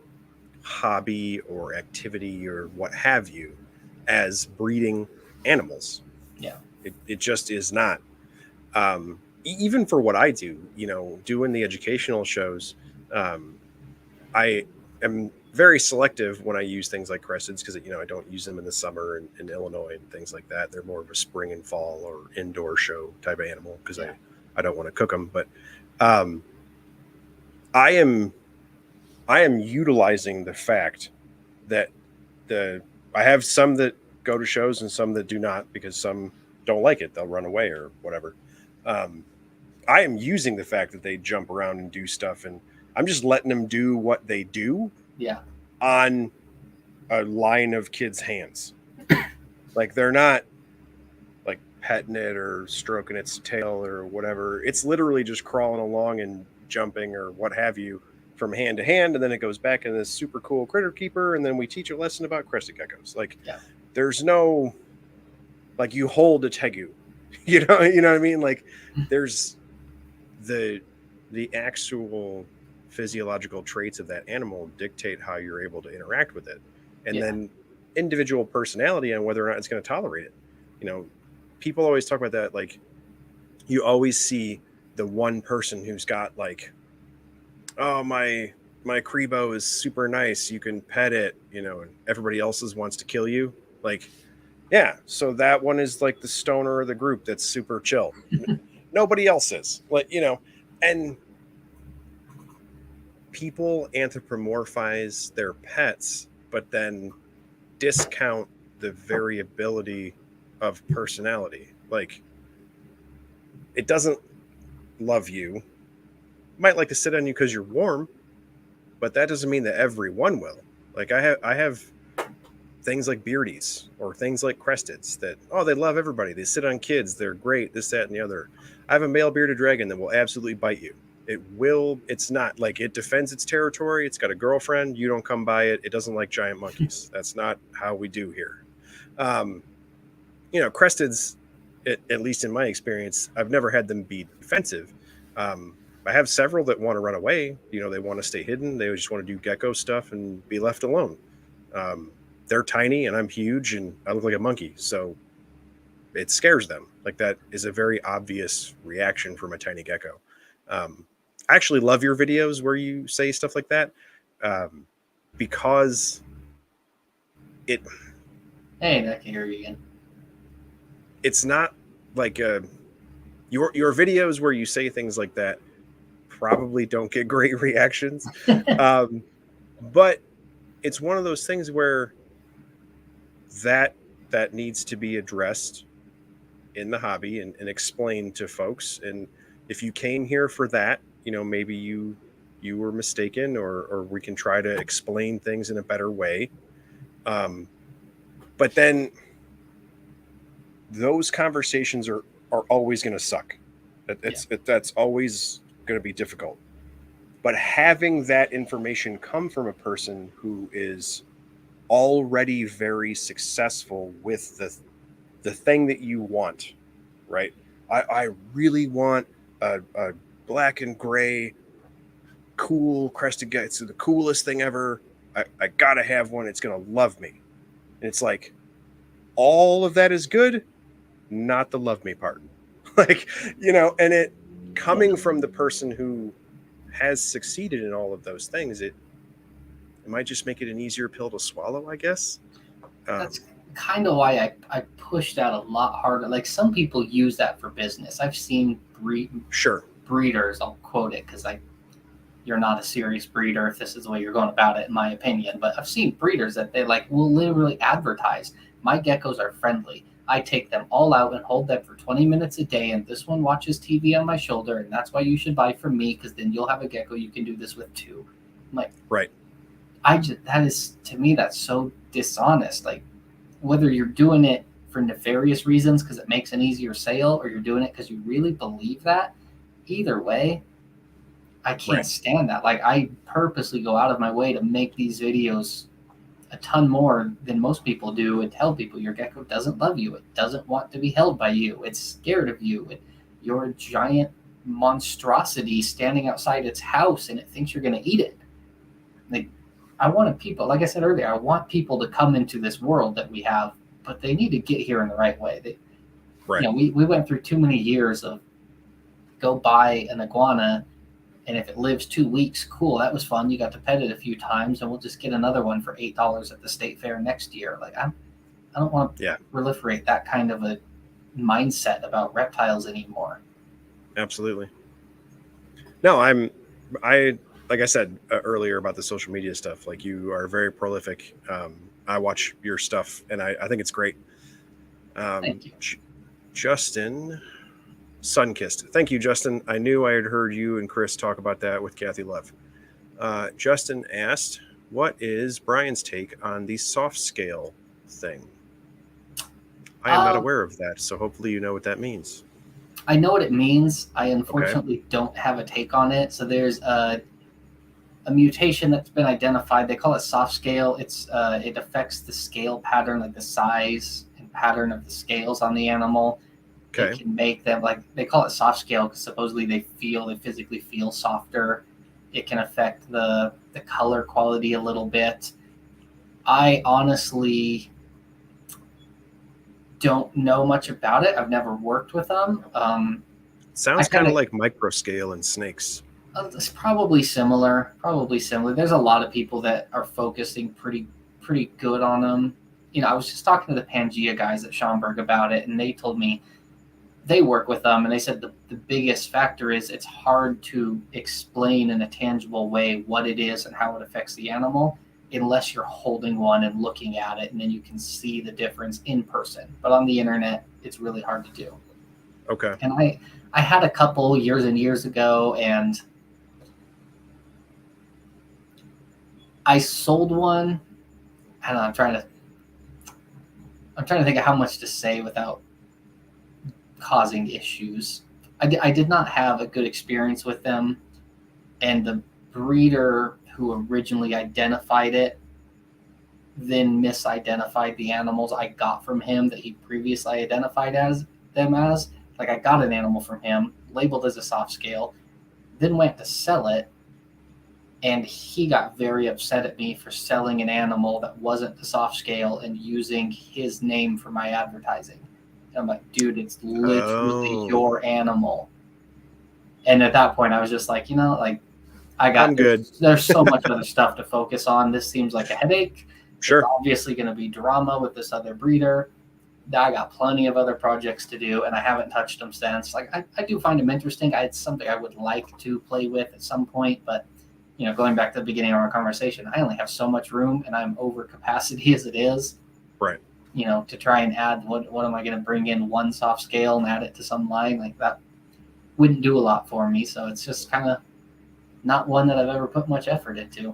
hobby or activity or what have you as breeding animals. Yeah. It just is not. Even for what I do, doing the educational shows, I am very selective when I use things like cresteds because I don't use them in the summer in Illinois and things like that. They're more of a spring and fall or indoor show type of animal because I don't want to cook them. But um, I am utilizing the fact that I have some that go to shows and some that do not because some don't like it. They'll run away or whatever. I am using the fact that they jump around and do stuff, and I'm just letting them do what they do. Yeah. On a line of kids' hands. Like they're not like petting it or stroking its tail or whatever. It's literally just crawling along and jumping or what have you from hand to hand, and then it goes back in this super cool critter keeper, and then we teach a lesson about crested geckos. Like there's no like you hold a tegu. You know what I mean? Like there's the actual physiological traits of that animal dictate how you're able to interact with it, and then individual personality on whether or not it's going to tolerate it. People always talk about that. Like you always see the one person who's got like, oh, my Crebo is super nice, you can pet it, and everybody else's wants to kill you. Like, yeah, so that one is like the stoner of the group that's super chill. Nobody else is, like, and people anthropomorphize their pets, but then discount the variability of personality. Like, it doesn't love you. Might like to sit on you because you're warm, but that doesn't mean that everyone will. Like, I have things like beardies or things like cresteds that, they love everybody. They sit on kids. They're great. This, that, and the other. I have a male bearded dragon that will absolutely bite you. It's not like it defends its territory. It's got a girlfriend. You don't come by it. It doesn't like giant monkeys. That's not how we do here. Cresteds, at least in my experience, I've never had them be defensive. I have several that want to run away. They want to stay hidden. They just want to do gecko stuff and be left alone. They're tiny and I'm huge and I look like a monkey. So it scares them. Like that is a very obvious reaction from a tiny gecko. I actually love your videos where you say stuff like that, because it. Hey, I can hear you again. It's not like your videos where you say things like that probably don't get great reactions, but it's one of those things where that needs to be addressed in the hobby and explained to folks. And if you came here for that, maybe you were mistaken, or we can try to explain things in a better way. But then those conversations are always going to suck. That's always going to be difficult. But having that information come from a person who is already very successful with the thing that you want, right? I really want a black and gray cool crested gecko. It's the coolest thing ever. I gotta have one. It's gonna love me. And it's like, all of that is good, not the love me part. Like, and it coming from the person who has succeeded in all of those things, it might just make it an easier pill to swallow, I guess. That's kind of why I pushed that a lot harder. Like, some people use that for business. I've seen breeders, I'll quote it because you're not a serious breeder if this is the way you're going about it, in my opinion. But I've seen breeders that they will literally advertise, my geckos are friendly. I take them all out and hold them for 20 minutes a day, and this one watches TV on my shoulder, and that's why you should buy from me, because then you'll have a gecko you can do this with too. I'm like, right. That is, to me, that's so dishonest. Like, whether you're doing it for nefarious reasons because it makes an easier sale, or you're doing it because you really believe that, either way, I can't stand that. Like, I purposely go out of my way to make these videos a ton more than most people do and tell people your gecko doesn't love you. It doesn't want to be held by you. It's scared of you. You're a giant monstrosity standing outside its house and it thinks you're going to eat it. Like, I want people, like I said earlier, I want people to come into this world that we have, but they need to get here in the right way. We went through too many years of go buy an iguana And if it lives 2 weeks, cool, that was fun. You got to pet it a few times, and we'll just get another one for $8 at the state fair next year. Like I don't want to proliferate that kind of a mindset about reptiles anymore. Absolutely. No, I like I said earlier about the social media stuff. Like, you are very prolific. I watch your stuff, and I think it's great. Thank you. Justin Sunkissed. Thank you, Justin. I knew I had heard you and Chris talk about that with Kathy Love. Justin asked, what is Brian's take on the soft scale thing? I am not aware of that, so hopefully you know what that means. I know what it means. I unfortunately don't have a take on it. So there's a mutation that's been identified. They call it soft scale. It affects the scale pattern, like the size and pattern of the scales on the animal. Okay. It can make them, like, they call it soft scale because supposedly they physically feel softer. It can affect the color quality a little bit. I honestly don't know much about it. I've never worked with them. Sounds kind of like microscale in snakes. It's probably similar. There's a lot of people that are focusing pretty good on them. You know, I was just talking to the Pangea guys at Schaumburg about it, and they told me they work with them, and they said the biggest factor is it's hard to explain in a tangible way what it is and how it affects the animal unless you're holding one and looking at it, and then you can see the difference in person. But on the internet, it's really hard to do. Okay. And I had a couple years and years ago, and I sold one. I don't know, I'm trying to think of how much to say without causing issues. I did not have a good experience with them, and the breeder who originally identified it then misidentified the animals I got from him that he previously identified them as. Like, I got an animal from him labeled as a soft scale, then went to sell it, and he got very upset at me for selling an animal that wasn't the soft scale and using his name for my advertising. And I'm like, dude, it's literally your animal. And at that point, I was just like, like, I'm good. There's so much other stuff to focus on. This seems like a headache. Sure. It's obviously going to be drama with this other breeder. I got plenty of other projects to do, and I haven't touched them since. Like, I do find them interesting. It's something I would like to play with at some point, but going back to the beginning of our conversation, I only have so much room, and I'm over capacity as it is. Right. To try and add, what am I going to bring in one soft scale and add it to some line? Like, that wouldn't do a lot for me. So it's just kind of not one that I've ever put much effort into.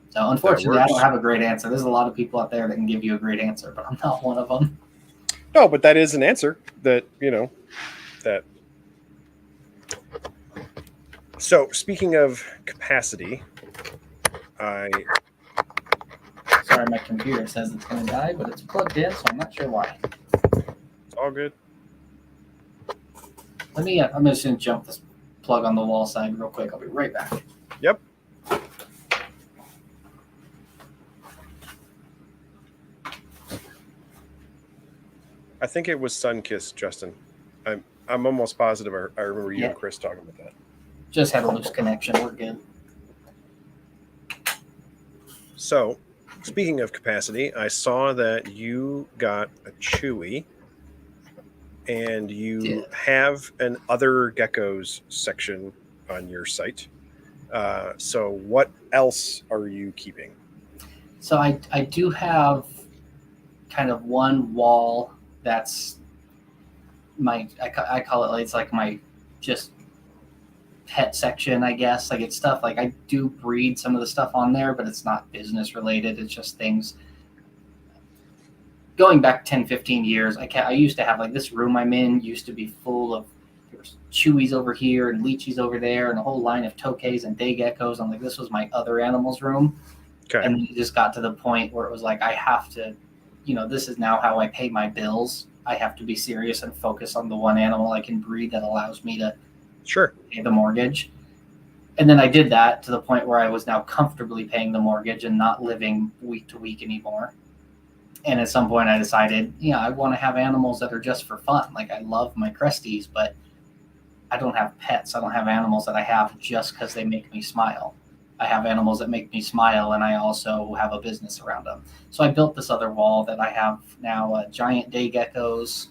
So unfortunately, I don't have a great answer. There's a lot of people out there that can give you a great answer, but I'm not one of them. No, but that is an answer that, that. So speaking of capacity, sorry, my computer says it's going to die, but it's plugged in, so I'm not sure why. It's all good. I'm just going to jump this plug on the wall side real quick. I'll be right back. Yep. I think it was Sunkissed, Justin. I'm almost positive I remember you and Chris talking about that. Just had a loose connection. We're good. So, speaking of capacity, I saw that you got a Chewy, and you have an other geckos section on your site. So what else are you keeping? So I do have kind of one wall that's I call it, it's like my just pet section, I guess. Like, it's stuff like I do breed some of the stuff on there, but it's not business related. It's just things going back 10, 15 years. I used to have, like, this room I'm in used to be full of, there's chewies over here and leechies over there and a whole line of tokays and day geckos. I'm like, this was my other animals room. Okay. And it just got to the point where it was like, I have to, this is now how I pay my bills. I have to be serious and focus on the one animal I can breed that allows me to pay the mortgage. And then I did that to the point where I was now comfortably paying the mortgage and not living week to week anymore. And at some point I decided, I want to have animals that are just for fun. Like, I love my Cresties, but I don't have pets. I don't have animals that I have just because they make me smile. I have animals that make me smile, and I also have a business around them. So I built this other wall that I have now, giant day geckos.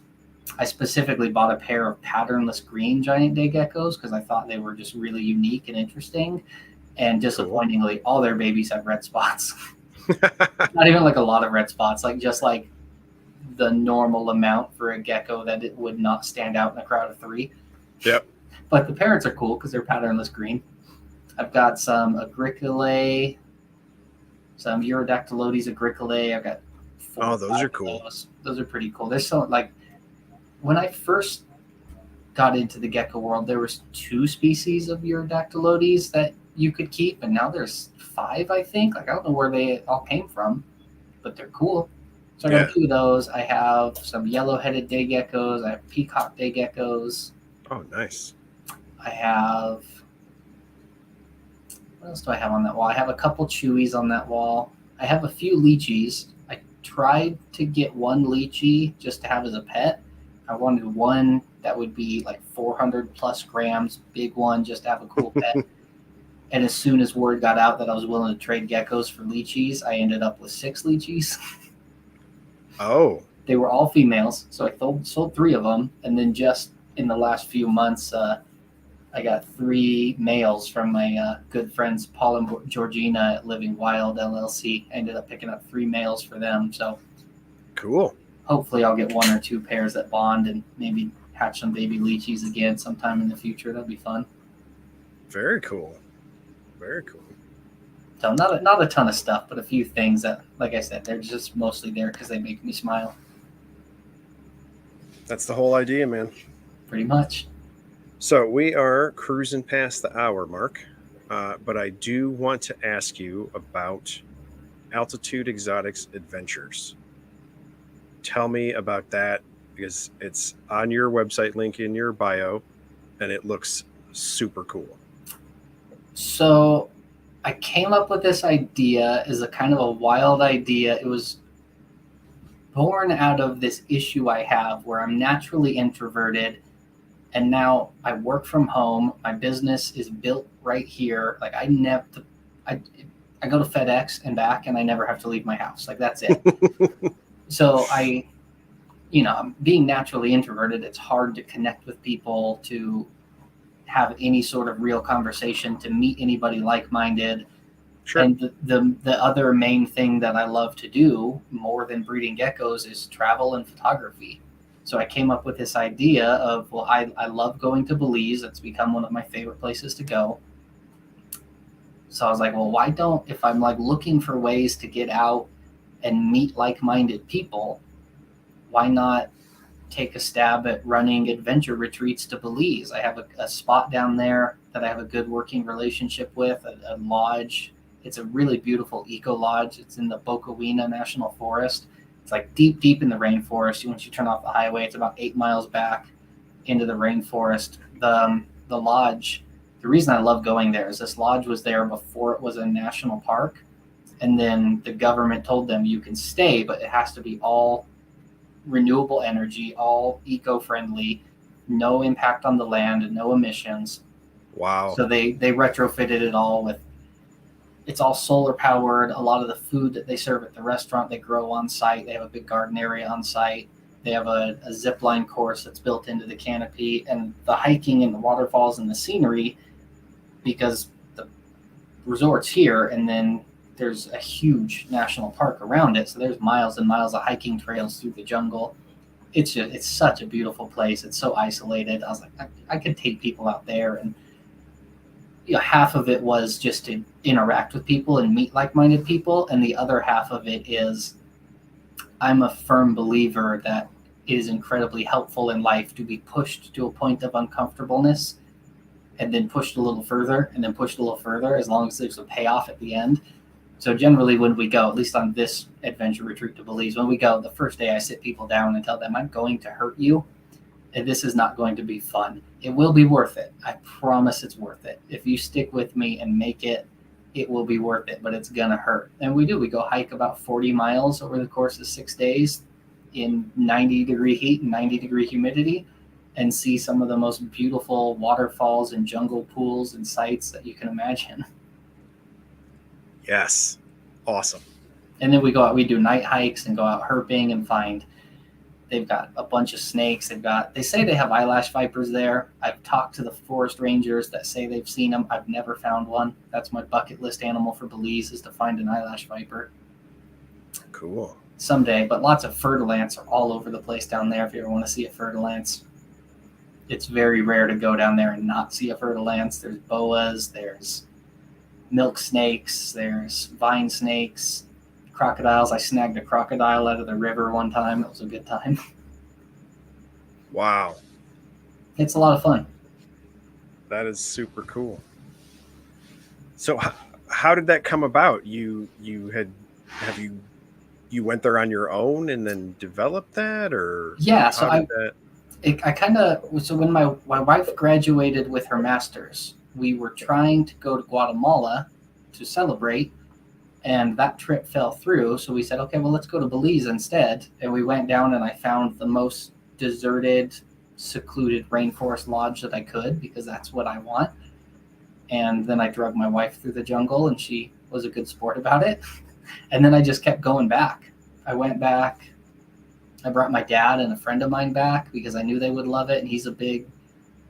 I specifically bought a pair of patternless green giant day geckos because I thought they were just really unique and interesting. And disappointingly, all their babies have red spots. Not even like a lot of red spots, like just like the normal amount for a gecko that it would not stand out in a crowd of 3. Yep. But the parents are cool because they're patternless green. I've got some Agricolae, some Urodactylodes Agricolae. I've got 4. Oh, those are cool. Those are pretty cool. There's so like when I first got into the gecko world, there was 2 species of Urodactylodes that you could keep, and now there's 5, I think. Like I don't know where they all came from, but they're cool. So I got 2 of those. I have some yellow-headed day geckos. I have peacock day geckos. Oh, nice. I have, what else do I have on that wall? I have a couple chewies on that wall. I have a few lychees. I tried to get one lychee just to have as a pet. I wanted one that would be like 400 plus grams, big one, just to have a cool pet. And as soon as word got out that I was willing to trade geckos for lychees, I ended up with 6 lychees. Oh. They were all females, so I sold 3 of them, and then just in the last few months, I got 3 males from my good friends Paul and Georgina at Living Wild LLC. I ended up picking up 3 males for them, so cool. Hopefully I'll get 1 or 2 pairs that bond and maybe hatch some baby lychees again sometime in the future. That'd be fun. Very cool. Very cool. So not a ton of stuff, but a few things that, like I said, they're just mostly there because they make me smile. That's the whole idea, man. Pretty much. So we are cruising past the hour mark, but I do want to ask you about Altitude Exotics Adventures. Tell me about that, because it's on your website link in your bio, and it looks super cool. So I came up with this idea as a kind of a wild idea. It was born out of this issue I have where I'm naturally introverted, and now I work from home. My business is built right here. Like I go to FedEx and back, and I never have to leave my house. Like that's it. So being naturally introverted, it's hard to connect with people, to have any sort of real conversation, to meet anybody like-minded. Sure. And the other main thing that I love to do more than breeding geckos is travel and photography. So I came up with this idea of, well, I love going to Belize. It's become one of my favorite places to go. So I was like, well, why don't, if I'm like looking for ways to get out and meet like-minded people, why not take a stab at running adventure retreats to Belize? I have a spot down there that I have a good working relationship with, a lodge. It's a really beautiful eco lodge. It's in the Bocawina National Forest. It's like deep in the rainforest. Once you turn off the highway, it's about 8 miles back into the rainforest. The lodge, the reason I love going there is this lodge was there before it was a national park. And then the government told them you can stay, but it has to be all renewable energy, all eco-friendly, no impact on the land, no emissions. Wow. So they retrofitted it all with, it's all solar powered. A lot of the food that they serve at the restaurant, they grow on site. They have a big garden area on site. They have a zip line course that's built into the canopy, and the hiking and the waterfalls and the scenery, because the resort's here, and then there's a huge national park around it. So there's miles and miles of hiking trails through the jungle. It's such a beautiful place. It's so isolated. I was like, I could take people out there, and half of it was just to interact with people and meet like-minded people, and the other half of it is I'm a firm believer that it is incredibly helpful in life to be pushed to a point of uncomfortableness, and then pushed a little further, and then pushed a little further, as long as there's a payoff at the end. So generally when we go, at least on this adventure retreat to Belize, when we go, the first day I sit people down and tell them, I'm going to hurt you, and this is not going to be fun. It will be worth it. I promise it's worth it. If you stick with me and make it, it will be worth it, but it's going to hurt. And we do. We go hike about 40 miles over the course of 6 days in 90-degree heat and 90-degree humidity. and see some of the most beautiful waterfalls and jungle pools and sights that you can imagine. Yes. Awesome. And then we go out, we do night hikes and go out herping and find, they've got a bunch of snakes. They say they have eyelash vipers there. I've talked to the forest rangers that say they've seen them. I've never found one. That's my bucket list animal for Belize, is to find an eyelash viper. Cool. Someday, but lots of fer-de-lance are all over the place down there if you ever want to see a fer-de-lance. It's very rare to go down there and not see a fer-de-lance. There's boas, there's milk snakes, there's vine snakes, crocodiles. I snagged a crocodile out of the river one time. It was a good time. Wow. It's a lot of fun. That is super cool. So how did that come about? You went there on your own and then developed that, or yeah? So when my wife graduated with her master's, we were trying to go to Guatemala to celebrate, and that trip fell through. So we said, okay, well, let's go to Belize instead. And we went down and I found the most deserted, secluded rainforest lodge that I could, because that's what I want. And then I drug my wife through the jungle, and she was a good sport about it. And then I just kept going back. I went back. I brought my dad and a friend of mine back because I knew they would love it. And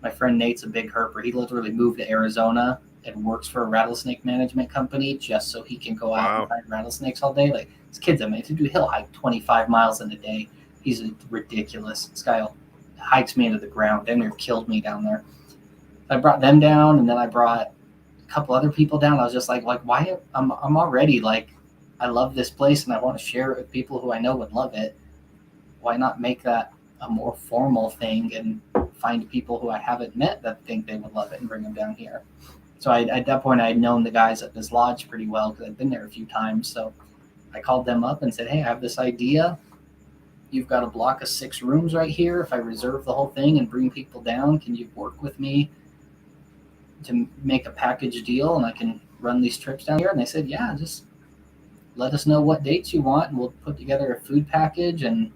my friend Nate's a big herper. He literally moved to Arizona and works for a rattlesnake management company just so he can go out and find rattlesnakes all day. Like, his kids, he'll hike 25 miles in a day. He's ridiculous. This guy hikes me into the ground. Damn near killed me down there. I brought them down, and then I brought a couple other people down. I was just like why? I'm already like, I love this place and I want to share it with people who I know would love it. Why not make that a more formal thing and find people who I haven't met that think they would love it and bring them down here? So at that point, I had known the guys at this lodge pretty well because I'd been there a few times. So I called them up and said, hey, I have this idea. You've got a block of 6 rooms right here. If I reserve the whole thing and bring people down, can you work with me to make a package deal and I can run these trips down here? And they said, yeah, just let us know what dates you want and we'll put together a food package. And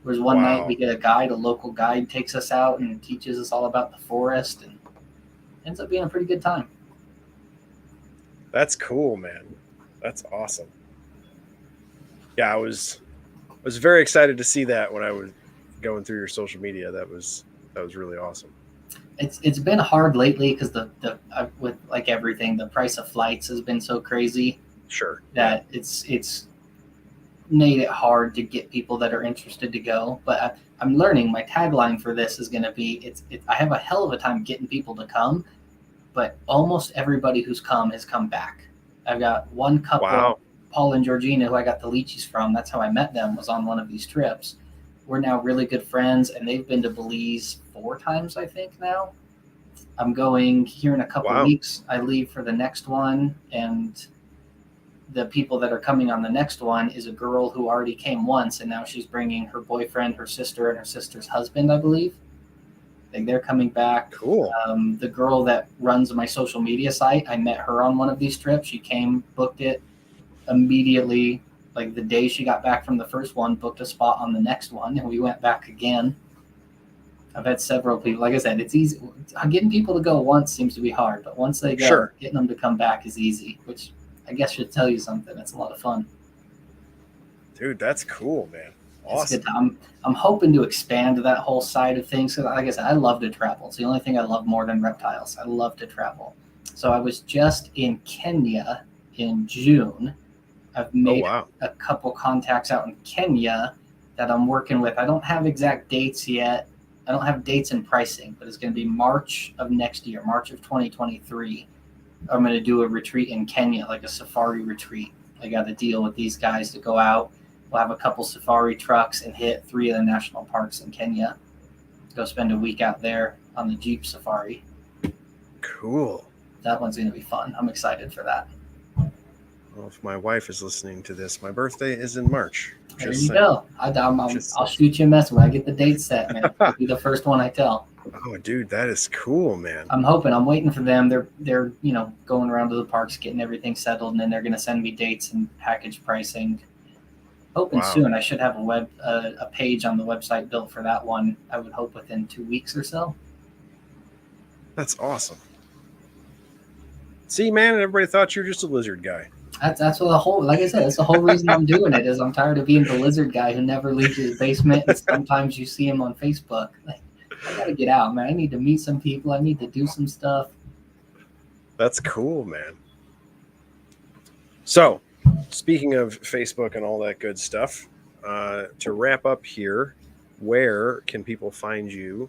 there was one night we get a local guide takes us out and teaches us all about the forest, and ends up being a pretty good time. That's cool, man. That's awesome. Yeah, I was very excited to see that when I was going through your social media. That was really awesome. It's been hard lately because with like everything, the price of flights has been so crazy. Sure. That it's made it hard to get people that are interested to go. But I'm learning my tagline for this is going to be, I have a hell of a time getting people to come, but almost everybody who's come has come back. I've got one couple, Paul and Georgina, who I got the lychees from. That's how I met them, was on one of these trips. We're now really good friends, and they've been to Belize 4 times, I think, now. I'm going here in a couple of weeks. I leave for the next one, and the people that are coming on the next one is a girl who already came once, and now she's bringing her boyfriend, her sister, and her sister's husband, I believe. Like, they're coming back. Cool. The girl that runs my social media site, I met her on one of these trips. She came, booked it immediately. Like, the day she got back from the first one, booked a spot on the next one, and we went back again. I've had several people. Like I said, it's easy. Getting people to go once seems to be hard, but once they go, getting them to come back is easy, which I guess should tell you something. It's a lot of fun. Dude, that's cool, man. Awesome. I'm hoping to expand that whole side of things. Because like I said, I love to travel. It's the only thing I love more than reptiles. I love to travel. So I was just in Kenya in June. I've made a couple contacts out in Kenya that I'm working with. I don't have exact dates yet. I don't have dates and pricing, but it's going to be March of next year, March of 2023. I'm going to do a retreat in Kenya, like a safari retreat. I got a deal with these guys to go out. We'll have a couple safari trucks and hit 3 of the national parks in Kenya. Go spend a week out there on the Jeep safari. Cool. That one's going to be fun. I'm excited for that. Well, if my wife is listening to this, my birthday is in March. There you go. I'll shoot you a message when I get the date set, man. It'll be the first one I tell. Oh, dude, that is cool, man. I'm waiting for them. They're going around to the parks, getting everything settled, and then they're going to send me dates and package pricing. Hoping Wow, soon. I should have a page on the website built for that one. I would hope within 2 weeks or so. that's awesome. See, man, everybody thought you were just a lizard guy. That's what the whole, like I said, that's the whole reason I'm doing it. Is I'm tired of being the lizard guy who never leaves his basement, and sometimes you see him on Facebook. Like, I gotta get out, man. I need to meet some people. I need to do some stuff. That's cool, man. So, speaking of Facebook and all that good stuff, to wrap up here, where can people find you?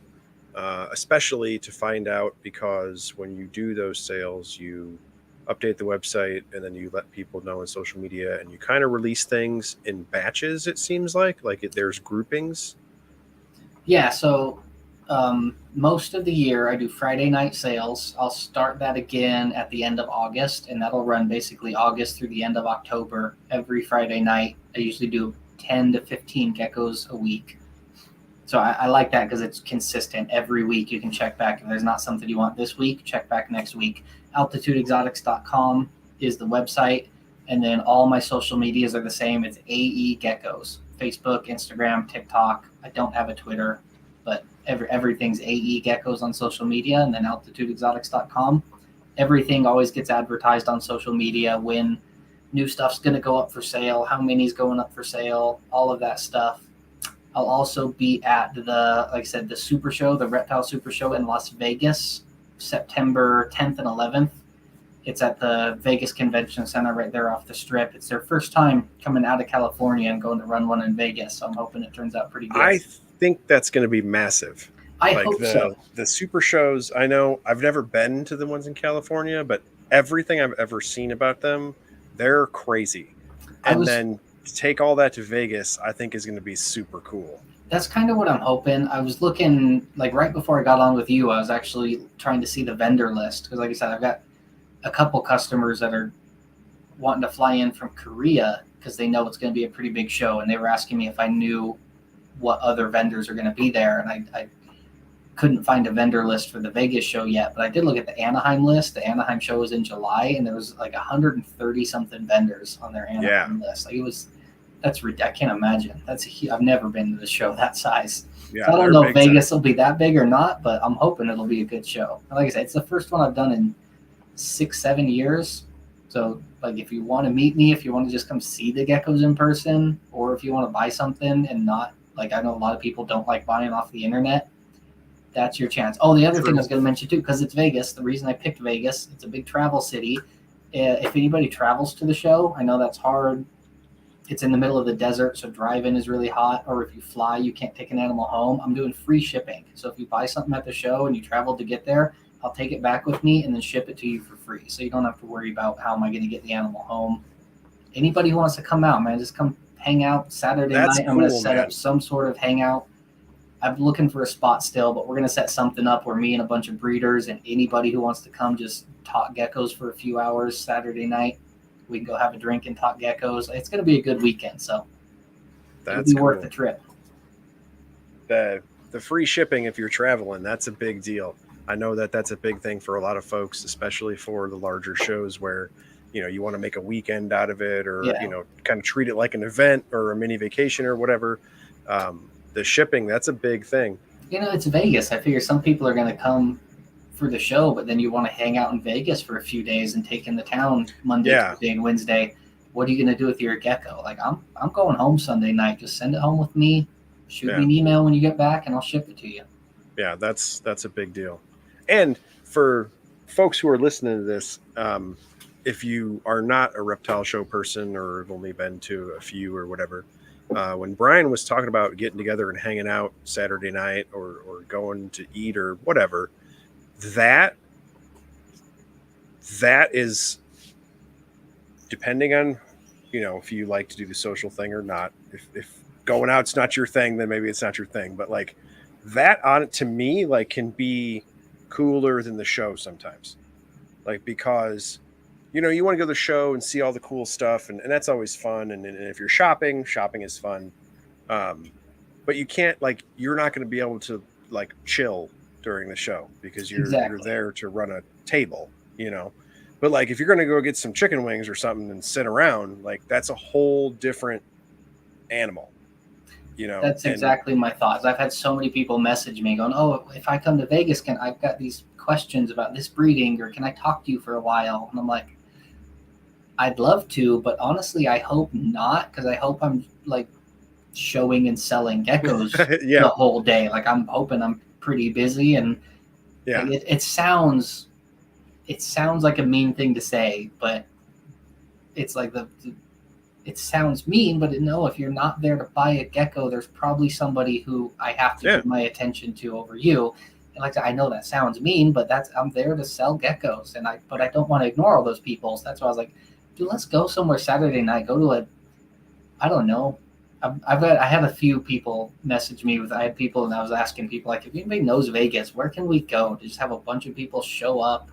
Especially to find out, because when you do those sales, you update the website and then you let people know on social media, and you kind of release things in batches. It seems like there's groupings. Yeah, so most of the year I do Friday night sales. I'll start that again at the end of August, and that'll run basically August through the end of October. Every Friday night, I usually do 10 to 15 geckos a week. So I like that because it's consistent. Every week you can check back. If there's not something you want this week, check back next week. AltitudeExotics.com is the website. And then all my social medias are the same. It's AE Geckos. Facebook, Instagram, TikTok. I don't have a Twitter, but everything's AE Geckos on social media. And then AltitudeExotics.com. Everything always gets advertised on social media when new stuff's going to go up for sale, how many's going up for sale, all of that stuff. I'll also be at like I said, the Super Show, the Reptile Super Show in Las Vegas, September 10th and 11th. It's at the Vegas Convention Center right there off the Strip. It's their first time coming out of California and going to run one in Vegas, so I'm hoping it turns out pretty good. I think that's going to be massive. I hope so. The Super Shows, I know I've never been to the ones in California, but everything I've ever seen about them, they're crazy. And then to take all that to Vegas, I think is going to be super cool. That's kind of what I'm hoping. I was looking, like right before I got on with you, I was actually trying to see the vendor list. Because like I said, I've got a couple customers that are wanting to fly in from Korea because they know it's going to be a pretty big show. And they were asking me if I knew what other vendors are going to be there. And I couldn't find a vendor list for the Vegas show yet. But I did look at the Anaheim list. The Anaheim show was in July. And there was like 130 something vendors on their Anaheim list. Like that's ridiculous. I can't imagine. I've never been to a show that size. Yeah, so I don't know if Vegas will be that big or not, but I'm hoping it'll be a good show. And like I said, it's the first one I've done in 6-7 years. So like if you want to meet me, if you want to just come see the geckos in person, or if you want to buy something and not, like I know a lot of people don't like buying off the internet, that's your chance. Oh, the other thing I was going to mention too, because it's Vegas, the reason I picked Vegas, it's a big travel city. If anybody travels to the show, I know that's hard. It's in the middle of the desert, so drive-in is really hot. Or if you fly, you can't take an animal home. I'm doing free shipping. So if you buy something at the show and you travel to get there, I'll take it back with me and then ship it to you for free. So you don't have to worry about how am I going to get the animal home. Anybody who wants to come out, man, just come hang out Saturday night. I'm going to set up some sort of hangout. I'm looking for a spot still, but we're going to set something up where me and a bunch of breeders and anybody who wants to come just talk geckos for a few hours Saturday night. We can go have a drink and talk geckos. It's going to be a good weekend, so it'll be worth the trip. The free shipping if you're traveling, that's a big deal. I know that's a big thing for a lot of folks, especially for the larger shows where, you want to make a weekend out of it or, kind of treat it like an event or a mini vacation or whatever. The shipping, that's a big thing. It's Vegas. I figure some people are going to come for the show, but then you want to hang out in Vegas for a few days and take in the town Monday, Tuesday, and Wednesday. What are you going to do with your gecko? Like I'm going home Sunday night. Just send it home with me. Shoot me an email when you get back, and I'll ship it to you. Yeah, that's a big deal. And for folks who are listening to this, if you are not a reptile show person or have only been to a few or whatever, when Brian was talking about getting together and hanging out Saturday night or going to eat or whatever, that is depending on, if you like to do the social thing or not. If going out's not your thing, then maybe it's not your thing. But like that on it to me, like can be cooler than the show sometimes. Like, because, you want to go to the show and see all the cool stuff and that's always fun. And if you're shopping is fun. But you can't you're not going to be able to chill during the show because you're there to run a table, but if you're going to go get some chicken wings or something and sit around, that's a whole different animal, you know. That's exactly my thoughts. I've had so many people message me going, "Oh, if I come to Vegas, I've got these questions about this breeding, or can I talk to you for a while?" And I'm like, I'd love to, but honestly, I hope not, because I hope I'm like showing and selling geckos Yeah, the whole day. Like I'm hoping I'm pretty busy, and yeah, like, it sounds like a mean thing to say, but it's like it sounds mean, but no, if you're not there to buy a gecko, there's probably somebody who I have to yeah, give my attention to over you. And like I know that sounds mean, but I'm there to sell geckos, but I don't want to ignore all those people. So that's why I was like, dude, let's go somewhere Saturday night. Go to I don't know. I had a few people message me I had people, and I was asking people like, if anybody knows Vegas, where can we go to just have a bunch of people show up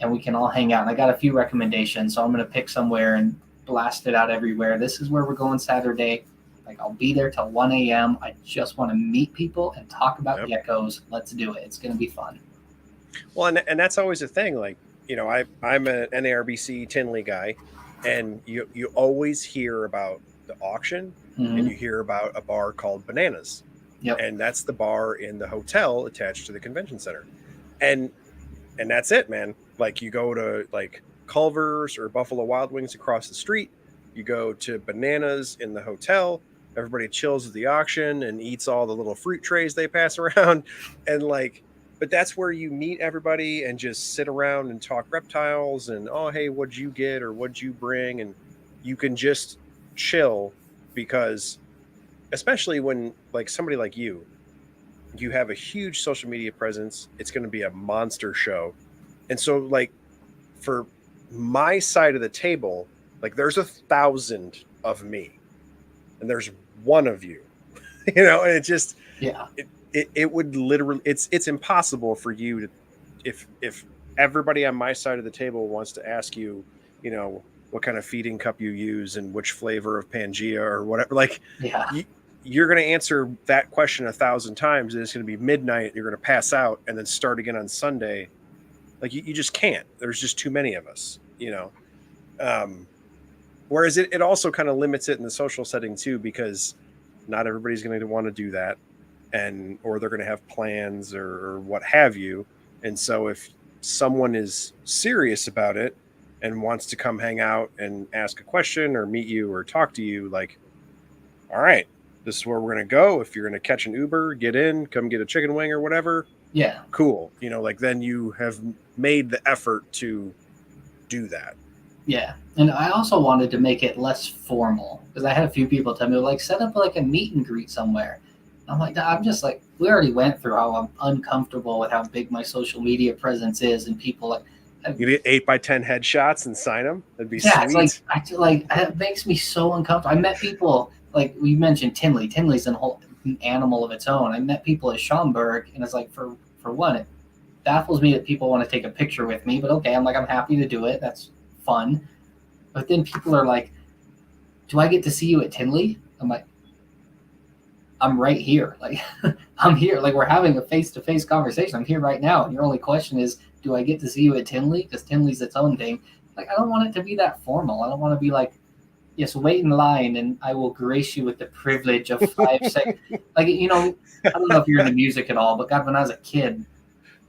and we can all hang out. And I got a few recommendations, so I'm going to pick somewhere and blast it out everywhere. This is where we're going Saturday. Like I'll be there till 1 a.m. I just want to meet people and talk about yep. geckos. Let's do it. It's going to be fun. Well, and that's always a thing. Like, you know, I'm an NARBC Tinley guy, and you always hear about the auction, and you hear about a bar called Bananas. Yep. And that's the bar in the hotel attached to the convention center. And that's it, man. Like you go to like Culver's or Buffalo Wild Wings across the street, you go to Bananas in the hotel, everybody chills at the auction and eats all the little fruit trays they pass around. And like, but that's where you meet everybody and just sit around and talk reptiles and, oh, hey, what'd you get or what'd you bring? And you can just chill, because especially when like somebody like you have a huge social media presence, it's going to be a monster show. And so like for my side of the table, like there's 1,000 of me and there's one of you, you know, and it just, yeah, it would literally, it's impossible for you to, if everybody on my side of the table wants to ask you, you know, what kind of feeding cup you use and which flavor of Pangea or whatever, like, yeah, you're going to answer that question 1,000 times, and it's going to be midnight. You're going to pass out and then start again on Sunday. Like you just can't. There's just too many of us, you know. Whereas it also kind of limits it in the social setting too, because not everybody's going to want to do that, or they're going to have plans or what have you. And so if someone is serious about it and wants to come hang out and ask a question or meet you or talk to you, like, all right, this is where we're going to go. If you're going to catch an Uber, get in, come get a chicken wing or whatever. yeah, cool. You know, like then you have made the effort to do that. yeah. And I also wanted to make it less formal, because I had a few people tell me like, set up like a meet and greet somewhere. I'm like, I'm just like, we already went through how I'm uncomfortable with how big my social media presence is, and people like, you get 8x10 headshots and sign them. That'd be yeah, sweet. it's like it makes me so uncomfortable. I met people like we mentioned Tinley. Tinley's a whole animal of its own. I met people at Schaumburg, and it's like for one, it baffles me that people want to take a picture with me. But okay, I'm like, I'm happy to do it. That's fun. But then people are like, "Do I get to see you at Tinley?" I'm like, I'm right here. Like, I'm here. Like, we're having a face-to-face conversation. I'm here right now. And your only question is, do I get to see you at Tinley? Because Tinley's its own thing. Like, I don't want it to be that formal. I don't want to be like, yes, wait in line and I will grace you with the privilege of 5 seconds. Like, you know, I don't know if you're into music at all, but God, when I was a kid,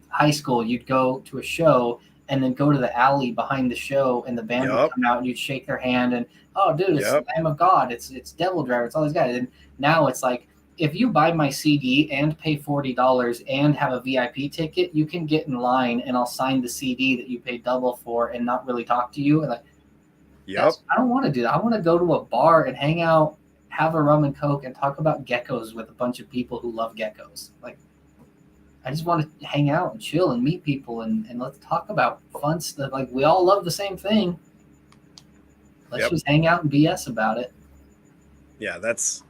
high school, you'd go to a show and then go to the alley behind the show, and the band would come out and you'd shake their hand and, oh, dude, it's the Lamb of God. It's Devil Driver. It's all these guys. And now it's like, if you buy my CD and pay $40 and have a VIP ticket, you can get in line and I'll sign the CD that you paid double for and not really talk to you. And like, I don't want to do that. I want to go to a bar and hang out, have a rum and coke, and talk about geckos with a bunch of people who love geckos. Like, I just want to hang out and chill and meet people and let's talk about fun stuff. Like, we all love the same thing. Let's just hang out and BS about it. Yeah, that's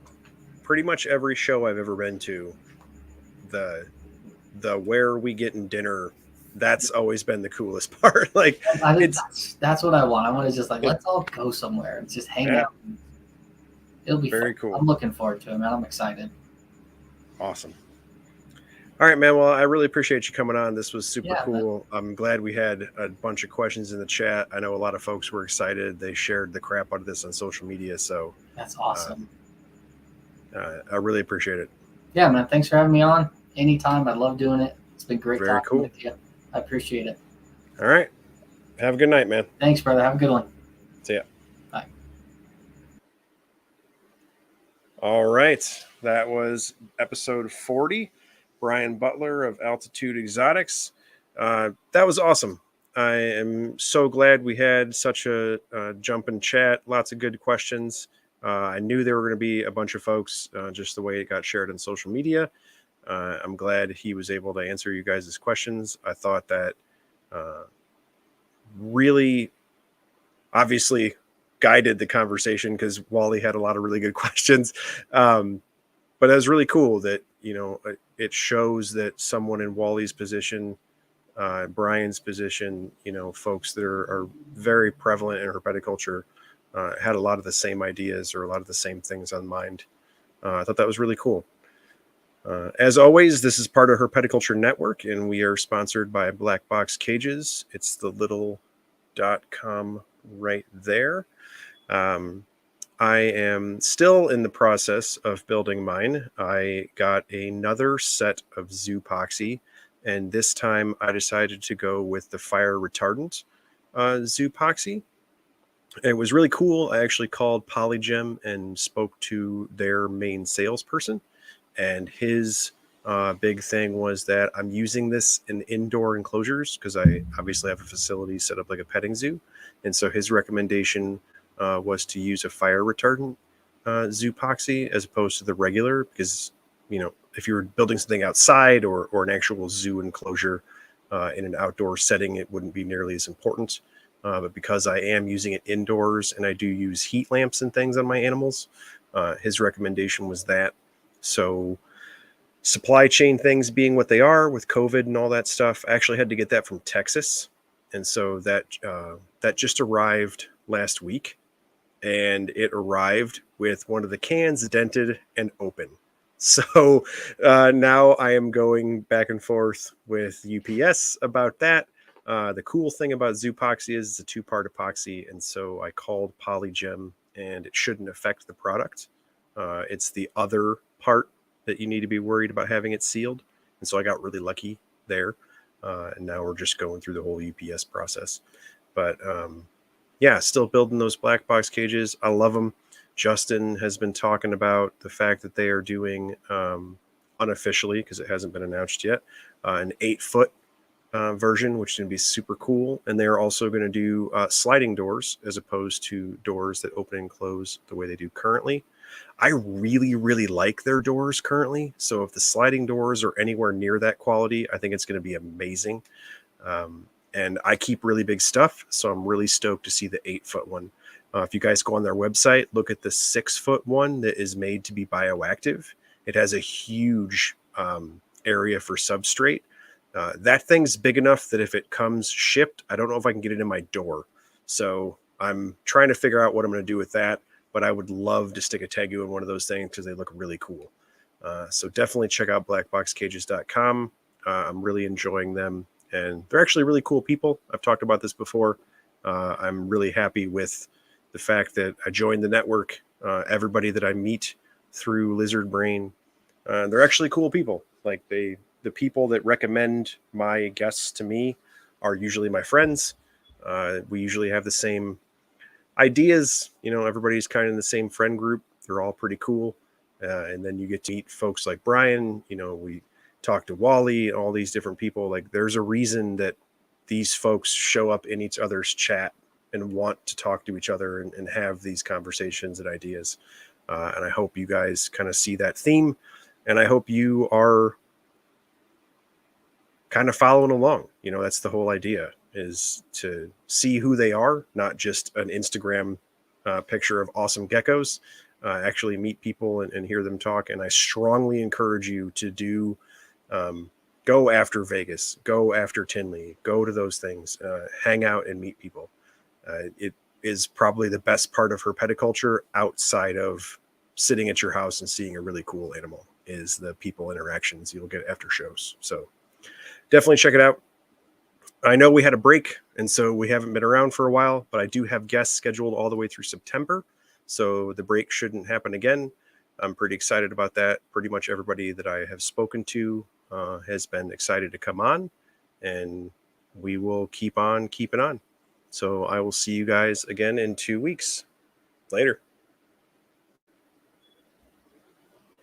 pretty much every show I've ever been to. The where are we getting dinner, that's always been the coolest part. Like, I think that's what I want. I want to just like, let's all go somewhere and just hang out. It'll be very fun. cool. I'm looking forward to it, man. I'm excited. Awesome. All right, man. Well, I really appreciate you coming on. This was super cool. I'm glad we had a bunch of questions in the chat. I know a lot of folks were excited. They shared the crap out of this on social media. So that's awesome. I really appreciate it. Yeah, man. Thanks for having me on. Anytime. I love doing it. It's been great Very talking cool. with you. I appreciate it. All right. Have a good night, man. Thanks, brother. Have a good one. See ya. Bye. All right. That was episode 40. Brian Butler of Altitude Exotics. That was awesome. I am so glad we had such a jump in chat. Lots of good questions. I knew there were going to be a bunch of folks, just the way it got shared on social media. I'm glad he was able to answer you guys' questions. I thought that really, obviously, guided the conversation because Wally had a lot of really good questions. But it was really cool that, it shows that someone in Wally's position, Brian's position, folks that are very prevalent in herpetoculture, had a lot of the same ideas or a lot of the same things on mind. I thought that was really cool. As always, this is part of Herpetoculture Network, and we are sponsored by Black Box Cages. It's the little.com right there. I am still in the process of building mine. I got another set of Zoopoxy, and this time I decided to go with the fire retardant Zoopoxy. It was really cool. I actually called Polygem and spoke to their main salesperson, and his big thing was that I'm using this in indoor enclosures because I obviously have a facility set up like a petting zoo, and so his recommendation was to use a fire retardant Zoopoxy as opposed to the regular because, if you were building something outside or an actual zoo enclosure in an outdoor setting, it wouldn't be nearly as important. But because I am using it indoors and I do use heat lamps and things on my animals, his recommendation was that. So supply chain things being what they are with COVID and all that stuff, I actually had to get that from Texas. And so that just arrived last week, and it arrived with one of the cans dented and open. So now I am going back and forth with UPS about that. The cool thing about Zoopoxy is it's a 2-part epoxy, and so I called Polygem, and it shouldn't affect the product. It's the other part that you need to be worried about having it sealed, and so I got really lucky there. And now we're just going through the whole UPS process. But yeah, still building those black box cages. I love them. Justin has been talking about the fact that they are doing unofficially, because it hasn't been announced yet, an 8-foot version, which is going to be super cool. And they're also going to do sliding doors as opposed to doors that open and close the way they do currently. I really, really like their doors currently. So if the sliding doors are anywhere near that quality, I think it's going to be amazing. And I keep really big stuff, so I'm really stoked to see the 8-foot one. If you guys go on their website, look at the 6-foot one that is made to be bioactive. It has a huge area for substrate. That thing's big enough that if it comes shipped, I don't know if I can get it in my door. So I'm trying to figure out what I'm going to do with that, but I would love to stick a tegu in one of those things because they look really cool. So definitely check out blackboxcages.com. I'm really enjoying them, and they're actually really cool people. I've talked about this before. I'm really happy with the fact that I joined the network. Everybody that I meet through Lizard Brain, they're actually cool people. Like the people that recommend my guests to me are usually my friends. We usually have the same ideas. Everybody's kind of in the same friend group. They're all pretty cool. And then you get to meet folks like Brian. We talk to Wally, all these different people. Like, there's a reason that these folks show up in each other's chat and want to talk to each other and have these conversations and ideas. And I hope you guys kind of see that theme. And I hope you are kind of following along. That's the whole idea, is to see who they are, not just an Instagram picture of awesome geckos. Actually meet people and hear them talk. And I strongly encourage you to go after Vegas, go after Tinley, go to those things, hang out and meet people. It is probably the best part of herpetoculture outside of sitting at your house and seeing a really cool animal, is the people interactions you'll get after shows. So definitely check it out. I know we had a break, and so we haven't been around for a while, but I do have guests scheduled all the way through September. So the break shouldn't happen again. I'm pretty excited about that. Pretty much everybody that I have spoken to has been excited to come on, and we will keep on keeping on. So I will see you guys again in 2 weeks. Later.